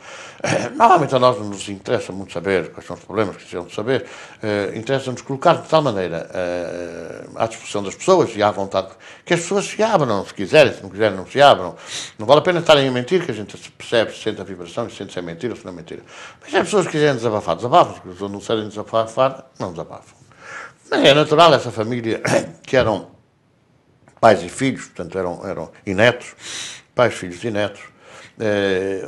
S2: Normalmente a nós não nos interessa muito saber quais são os problemas que precisam de saber. Interessa-nos colocar de tal maneira à disposição das pessoas e à vontade que as pessoas se abram, se quiserem, se não quiserem, não se abram. Não vale a pena estarem a mentir, que a gente percebe, sente a vibração e sente se é mentira ou se não é mentira. Mas se as pessoas quiserem desabafar, desabafam. Se as pessoas não quiserem desabafar, não desabafam. Mas é natural essa família, que eram pais e filhos, portanto eram e netos, pais, filhos e netos.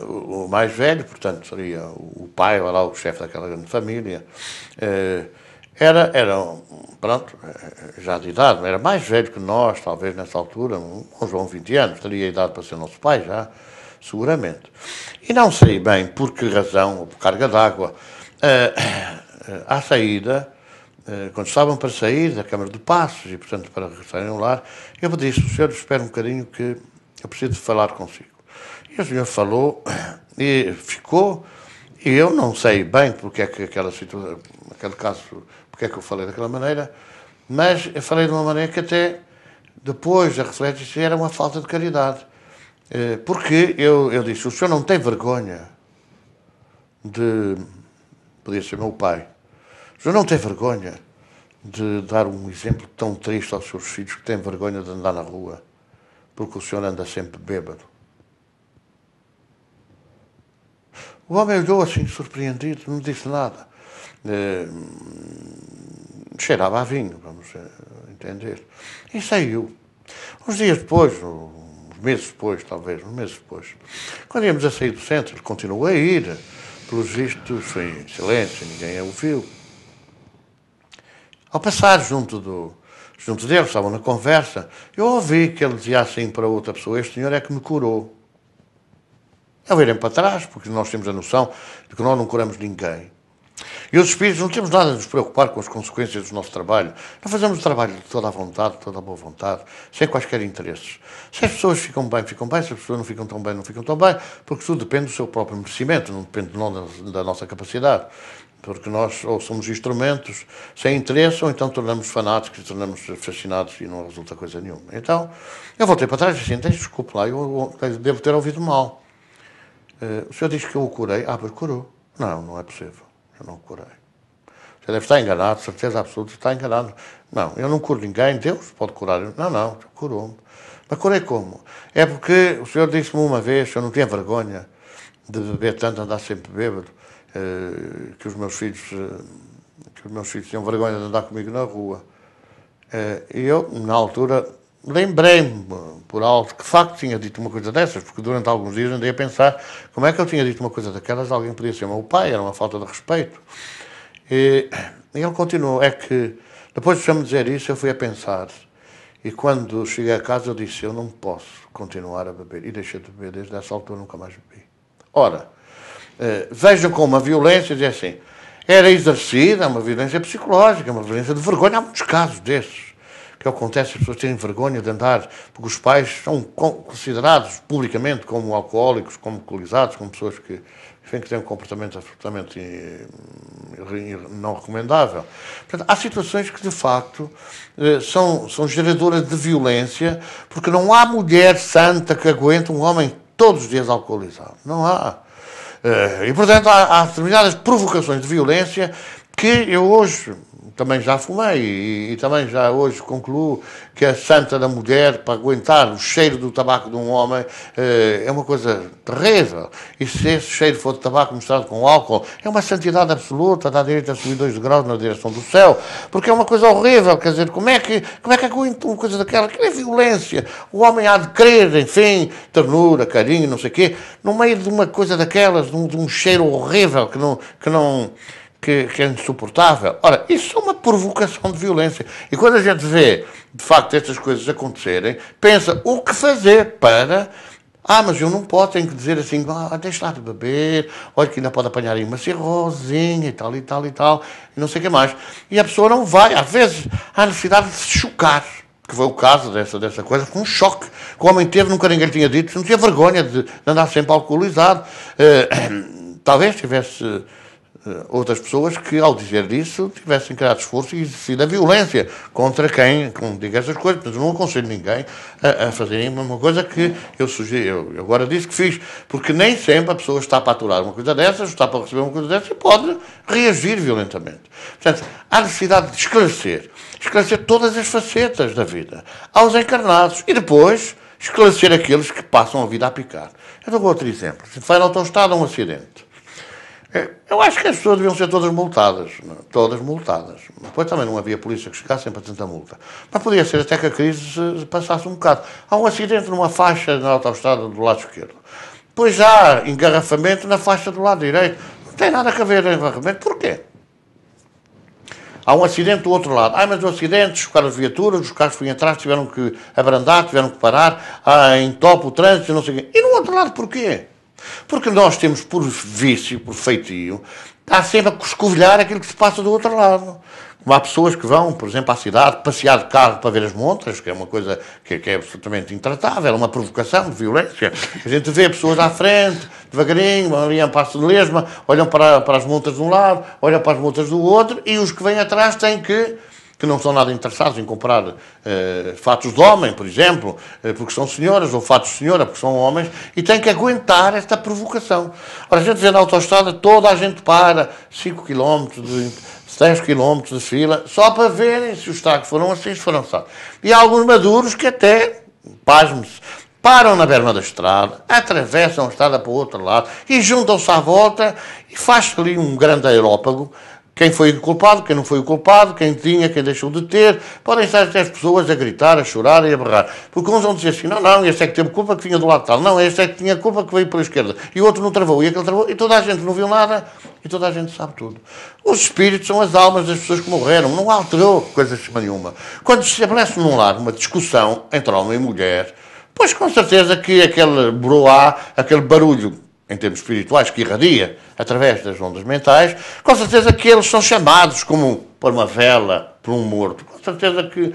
S2: O mais velho, portanto, seria o pai, lá o chefe daquela grande família, era pronto, já de idade, era mais velho que nós, talvez nessa altura, uns vão 20 anos, teria idade para ser nosso pai já, seguramente. E não sei bem por que razão, ou por carga d'água, à saída, quando estavam para sair da Câmara de Passos e, portanto, para regressarem ao lar, eu me disse: o senhor espera um bocadinho que eu preciso falar consigo. E o senhor falou e ficou, e eu não sei bem porque é que aquela situação, aquele caso, porque é que eu falei daquela maneira, mas eu falei de uma maneira que até depois a reflexão era uma falta de caridade. Porque eu disse: o senhor não tem vergonha de... Podia ser meu pai. O senhor não tem vergonha de dar um exemplo tão triste aos seus filhos, que têm vergonha de andar na rua, porque o senhor anda sempre bêbado? O homem olhou assim, surpreendido, não disse nada. Cheirava a vinho, vamos entender. E saiu. Uns dias depois, uns meses depois, talvez, uns meses depois, quando íamos a sair do centro, ele continuou a ir, pelos vistos, foi em silêncio, ninguém o ouviu. Ao passar junto deles, estavam na conversa, eu ouvi que ele dizia assim para outra pessoa: este senhor é que me curou. É virem para trás, porque nós temos a noção de que nós não curamos ninguém. E os espíritos não temos nada de nos preocupar com as consequências do nosso trabalho. Nós fazemos o trabalho de toda a vontade, toda a boa vontade, sem quaisquer interesses. Se as pessoas ficam bem, se as pessoas não ficam tão bem, não ficam tão bem, porque tudo depende do seu próprio merecimento, não depende da nossa capacidade. Porque nós ou somos instrumentos sem interesse, ou então tornamos fanáticos e tornamos fascinados e não resulta coisa nenhuma. Então, eu voltei para trás e disse: desculpe lá, eu devo ter ouvido mal. O senhor diz que eu o curei? Pois curou. Não, não é possível. Eu não o curei. Você deve estar enganado, certeza absoluta, está enganado. Não, eu não curo ninguém, Deus pode curar. Não, curou-me. Mas curei como? É porque o senhor disse-me uma vez, eu não tinha vergonha de beber tanto, andar sempre bêbado, que os meus filhos tinham vergonha de andar comigo na rua. E eu, na altura, lembrei-me, por alto, que de facto tinha dito uma coisa dessas, porque durante alguns dias andei a pensar como é que eu tinha dito uma coisa daquelas, alguém podia ser meu pai, era uma falta de respeito. E ele continuou, é que, depois de me dizer isso, eu fui a pensar, e quando cheguei a casa eu disse, eu não posso continuar a beber, e deixei de beber, desde essa altura nunca mais bebi. Ora, vejam como a violência, diz assim, era exercida, uma violência psicológica, uma violência de vergonha, há muitos casos desses, que acontece as pessoas terem vergonha de andar, porque os pais são considerados publicamente como alcoólicos, como alcoolizados, como pessoas que têm um comportamento absolutamente não recomendável. Portanto, há situações que, de facto, são geradoras de violência, porque não há mulher santa que aguente um homem todos os dias alcoolizado. Não há. E, portanto, há determinadas provocações de violência que eu hoje também já fumei e também já hoje concluo que a santa da mulher, para aguentar o cheiro do tabaco de um homem, é uma coisa terrível. E se esse cheiro for de tabaco misturado com álcool, é uma santidade absoluta, dá direito a subir 2 graus na direção do céu, porque é uma coisa horrível. Quer dizer, como é que aguenta uma coisa daquela? Que é violência. O homem há de querer, enfim, ternura, carinho, não sei o quê, no meio de uma coisa daquelas, de um cheiro horrível que é insuportável. Ora, isso é uma provocação de violência. E quando a gente vê, de facto, estas coisas acontecerem, pensa o que fazer para... mas eu não posso, tenho que dizer assim, deixa lá de beber, olha que ainda pode apanhar aí uma cirrosinha e tal, e não sei o que mais. E a pessoa não vai, às vezes, há necessidade de se chocar, que foi o caso dessa coisa, foi um choque que o homem teve, nunca ninguém lhe tinha dito, não tinha vergonha de andar sempre alcoolizado. Talvez tivesse... outras pessoas que, ao dizer disso, tivessem criado esforço e exercido a violência contra quem diga essas coisas. Mas eu não aconselho ninguém a fazerem uma coisa que eu sugeri. Eu agora disse que fiz, porque nem sempre a pessoa está para aturar uma coisa dessas, está para receber uma coisa dessas e pode reagir violentamente. Portanto, há necessidade de esclarecer todas as facetas da vida aos encarnados e depois esclarecer aqueles que passam a vida a picar. Eu dou outro exemplo. Se vai na autoestrada um acidente, eu acho que as pessoas deviam ser todas multadas. Todas multadas. Depois também não havia polícia que chegasse sempre a tanta multa. Mas podia ser até que a crise passasse um bocado. Há um acidente numa faixa na autoestrada do lado esquerdo. Depois já há engarrafamento na faixa do lado direito. Não tem nada a ver com engarrafamento. Porquê? Há um acidente do outro lado. Mas o acidente, chocaram as viaturas, os carros que foram atrás tiveram que abrandar, tiveram que parar, entope o trânsito, não sei o quê. E no outro lado, porquê? Porque nós temos, por vício, por feitio, está sempre a escovilhar aquilo que se passa do outro lado. Como há pessoas que vão, por exemplo, à cidade, passear de carro para ver as montras, que é uma coisa que é absolutamente intratável, é uma provocação de violência. A gente vê pessoas à frente, devagarinho, olham para a lesma, olham para as montras de um lado, olham para as montras do outro, e os que vêm atrás têm que não estão nada interessados em comprar fatos de homem, por exemplo, porque são senhoras, ou fatos de senhora, porque são homens, e têm que aguentar esta provocação. Ora, a gente vê na autoestrada, toda a gente para, 5 km, 10 km de fila, só para verem se os estragos foram assim, se foram assados. E há alguns maduros que até, pasme-se, param na berma da estrada, atravessam a estrada para o outro lado, e juntam-se à volta, e faz-se ali um grande aerópago. Quem foi o culpado, quem não foi o culpado, quem tinha, quem deixou de ter. Podem estar até as pessoas a gritar, a chorar e a berrar. Porque uns vão dizer assim, não, este é que teve culpa que vinha do lado tal. Não, este é que tinha culpa que veio pela esquerda. E o outro não travou, e aquele travou. E toda a gente não viu nada, e toda a gente sabe tudo. Os espíritos são as almas das pessoas que morreram. Não alterou coisa nenhuma. Quando se estabelece num lar uma discussão entre homem e mulher, pois com certeza que aquele broá, aquele barulho, em termos espirituais, que irradia através das ondas mentais, com certeza que eles são chamados como por uma vela, por um morto. Com certeza que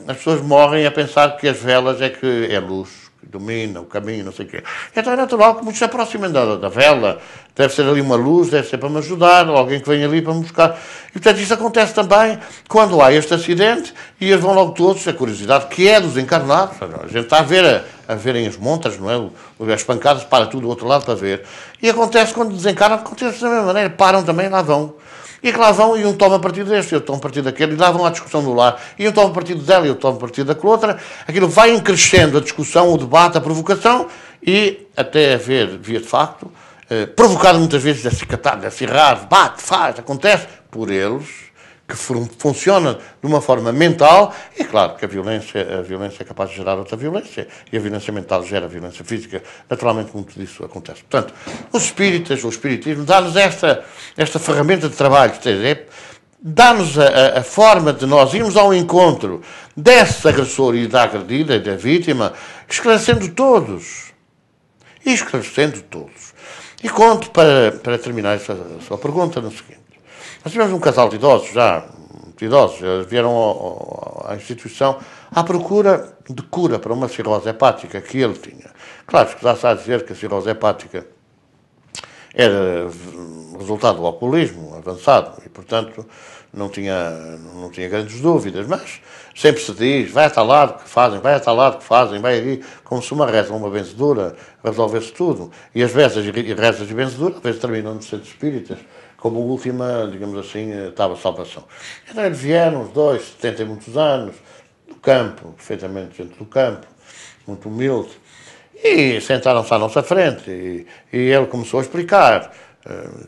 S2: as pessoas morrem a pensar que as velas é que é luz, que domina o caminho, não sei o quê. Então é natural que muitos se aproximem da vela. Deve ser ali uma luz, deve ser para me ajudar, ou alguém que vem ali para me buscar. E, portanto, isso acontece também quando há este acidente e eles vão logo todos, a curiosidade que é dos encarnados. A gente está a verem as montras, não é? As pancadas, para tudo do outro lado para ver. E acontece quando desencarnam, acontece da mesma maneira. Param também e lá vão. E que lá vão e um toma partido deste, eu tomo partido daquele, e lá vão à discussão do lar. E um toma partido dela e eu tomo partido daquela outra. Aquilo vai crescendo a discussão, o debate, a provocação, e até haver, via de facto, provocado muitas vezes de acicatar, de acirrar, bate, faz, acontece, por eles que funciona de uma forma mental, e claro que a violência é capaz de gerar outra violência, e a violência mental gera a violência física, naturalmente muito disso acontece. Portanto, os espíritas, o espiritismo, dá-nos esta ferramenta de trabalho, dá-nos a forma de nós irmos ao encontro desse agressor e da agredida e da vítima, esclarecendo todos. E conto, para terminar essa sua pergunta, no seguinte. Nós tivemos um casal de idosos, eles vieram à instituição à procura de cura para uma cirrose hepática que ele tinha. Claro, que já se a dizer que a cirrose hepática era resultado do alcoolismo avançado e, portanto, não tinha grandes dúvidas, mas sempre se diz, vai a tal lado que fazem, vai aí, como se uma reza uma benzedura resolvesse tudo. E as rezas e benzeduras, às vezes terminam no centro espíritas, como última, digamos assim, estava salvação. Então eles vieram, os dois, 70 e muitos anos, do campo, perfeitamente gente do campo, muito humilde, e sentaram-se à nossa frente, e ele começou a explicar.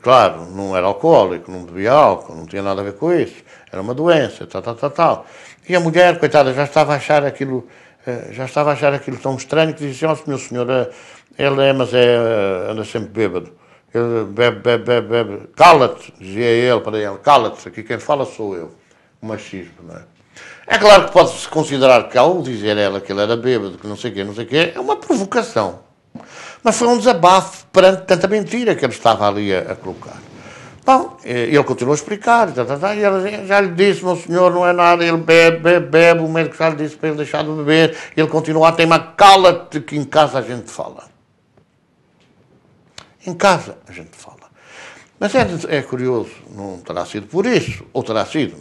S2: Claro, não era alcoólico, não bebia álcool, não tinha nada a ver com isso, era uma doença, tal. E a mulher, coitada, já estava a achar aquilo tão estranho que dizia, meu senhor, ele mas anda sempre bêbado. Ele bebe, cala-te, dizia ele para ele, cala-te, aqui quem fala sou eu, o machismo, não é? É claro que pode-se considerar que ao dizer ela que ele era bêbado, que não sei o quê, é uma provocação. Mas foi um desabafo perante tanta mentira que ele estava ali a colocar. Bom, ele continuou a explicar, e ela já lhe disse, meu senhor, não é nada, ele bebe, o médico já lhe disse para ele deixar de beber, ele continua a teimar, cala-te, que em casa a gente fala. Em casa a gente fala. Mas é curioso, não terá sido por isso, ou terá sido,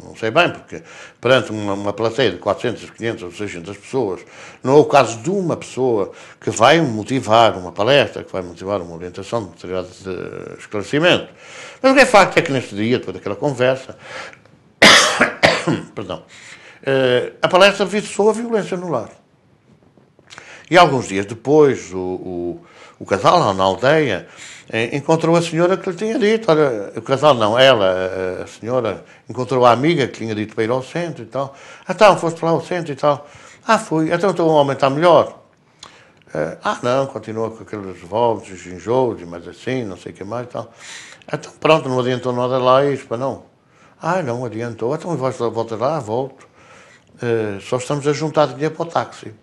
S2: não sei bem, porque perante uma plateia de 400, 500 ou 600 pessoas, não é o caso de uma pessoa que vai motivar uma palestra, que vai motivar uma orientação de determinado esclarecimento. Mas o que é facto é que neste dia, depois daquela conversa, perdão, a palestra visou a violência no lar. E alguns dias depois, o casal, lá na aldeia, encontrou a senhora que lhe tinha dito, olha, o casal não, ela, a senhora, encontrou a amiga que tinha dito para ir ao centro e tal. Então, foste lá ao centro e tal. Fui. Então o homem está melhor. Não, continua com aqueles vômitos, enjoos, mas assim, não sei o que mais e tal. Então, pronto, não adiantou nada lá isso, para não. Não adiantou. Então, volta lá, volto. Só estamos a juntar dinheiro para o táxi.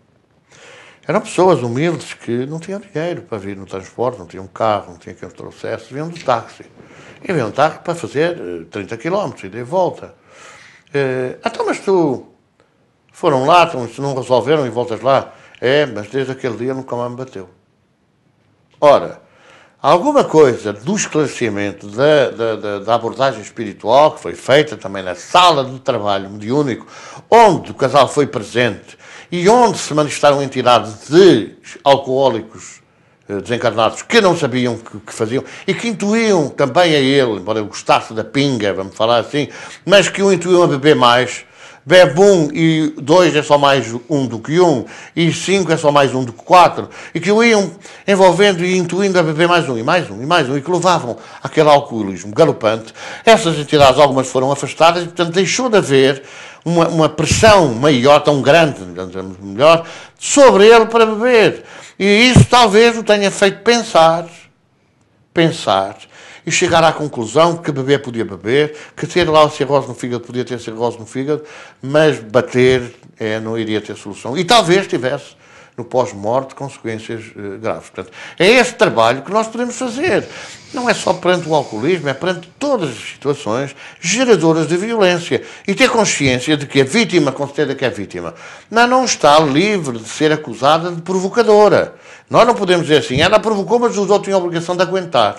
S2: Eram pessoas humildes que não tinham dinheiro para vir no transporte, não tinham carro, não tinham quem os trouxesse, vinham de táxi. E vinham de táxi para fazer 30 km, ida e volta. Então, mas foram lá, então, se não resolveram e voltas lá. Mas desde aquele dia nunca mais me bateu. Ora, alguma coisa do esclarecimento da abordagem espiritual, que foi feita também na sala de trabalho mediúnico, onde o casal foi presente, e onde se manifestaram entidades de alcoólicos desencarnados que não sabiam o que faziam e que intuíam também a ele, embora ele gostasse da pinga, vamos falar assim, mas que o intuíam a beber mais. Bebe 1 e 2 é só mais 1 do que 1, e 5 é só mais 1 do que 4, e que o iam envolvendo e intuindo a beber mais 1, e mais 1, e mais 1, e que levavam àquele alcoolismo galopante. Essas entidades, algumas foram afastadas, e portanto deixou de haver uma pressão maior, tão grande, melhor, sobre ele para beber. E isso talvez o tenha feito pensar, e chegar à conclusão que beber podia beber, que ter lá cirrose no fígado podia ter cirrose no fígado, mas bater não iria ter solução. E talvez tivesse, no pós-morte, consequências graves. Portanto, é esse trabalho que nós podemos fazer. Não é só perante o alcoolismo, é perante todas as situações geradoras de violência. E ter consciência de que a vítima, considera que é vítima, não está livre de ser acusada de provocadora. Nós não podemos dizer assim, ela provocou, mas os outros têm a obrigação de aguentar.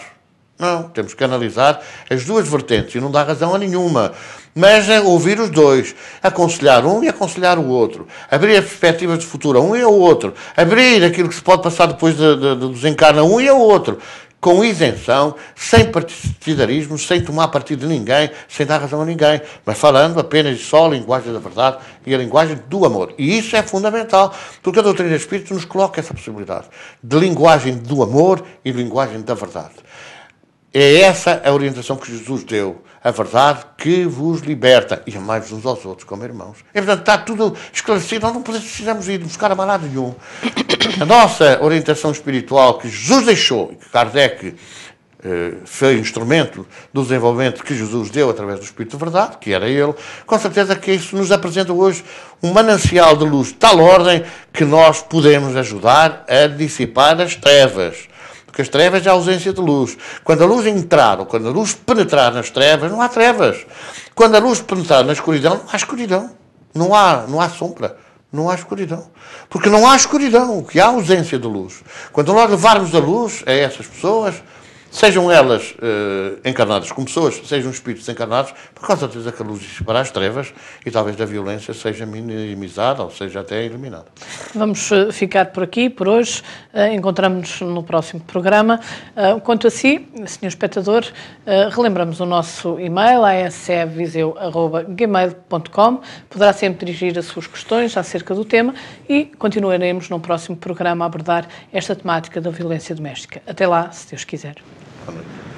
S2: Não, temos que analisar as duas vertentes e não dá razão a nenhuma. Mas ouvir os dois, aconselhar um e aconselhar o outro, abrir as perspectivas de futuro a um e ao outro, abrir aquilo que se pode passar depois do desencarno a um e ao outro, com isenção, sem partidarismo, sem tomar partido de ninguém, sem dar razão a ninguém, mas falando apenas só a linguagem da verdade e a linguagem do amor. E isso é fundamental, porque a doutrina espírita nos coloca essa possibilidade de linguagem do amor e linguagem da verdade. É essa a orientação que Jesus deu. A verdade que vos liberta. E amai-vos uns aos outros como irmãos. E, portanto, está tudo esclarecido. Nós não precisamos ir buscar a malado nenhum. A nossa orientação espiritual que Jesus deixou, e que Kardec foi instrumento do desenvolvimento que Jesus deu através do Espírito de Verdade, que era Ele, com certeza que isso nos apresenta hoje um manancial de luz de tal ordem que nós podemos ajudar a dissipar as trevas. Porque as trevas é a ausência de luz. Quando a luz entrar, ou quando a luz penetrar nas trevas, não há trevas. Quando a luz penetrar na escuridão, não há escuridão. Não há sombra. Não há escuridão. Porque não há escuridão, que há ausência de luz. Quando nós levarmos a luz a essas pessoas, sejam elas encarnadas como pessoas, sejam espíritos encarnados, por causa certeza que a luz dissipará as trevas e talvez a violência seja minimizada ou seja até eliminada.
S1: Vamos ficar por aqui, por hoje. Encontramos-nos no próximo programa. Quanto a si, Sr. Espectador, relembramos o nosso e-mail, ascviseu@gmail.com. Poderá sempre dirigir as suas questões acerca do tema e continuaremos no próximo programa a abordar esta temática da violência doméstica. Até lá, se Deus quiser.
S2: Boa noite.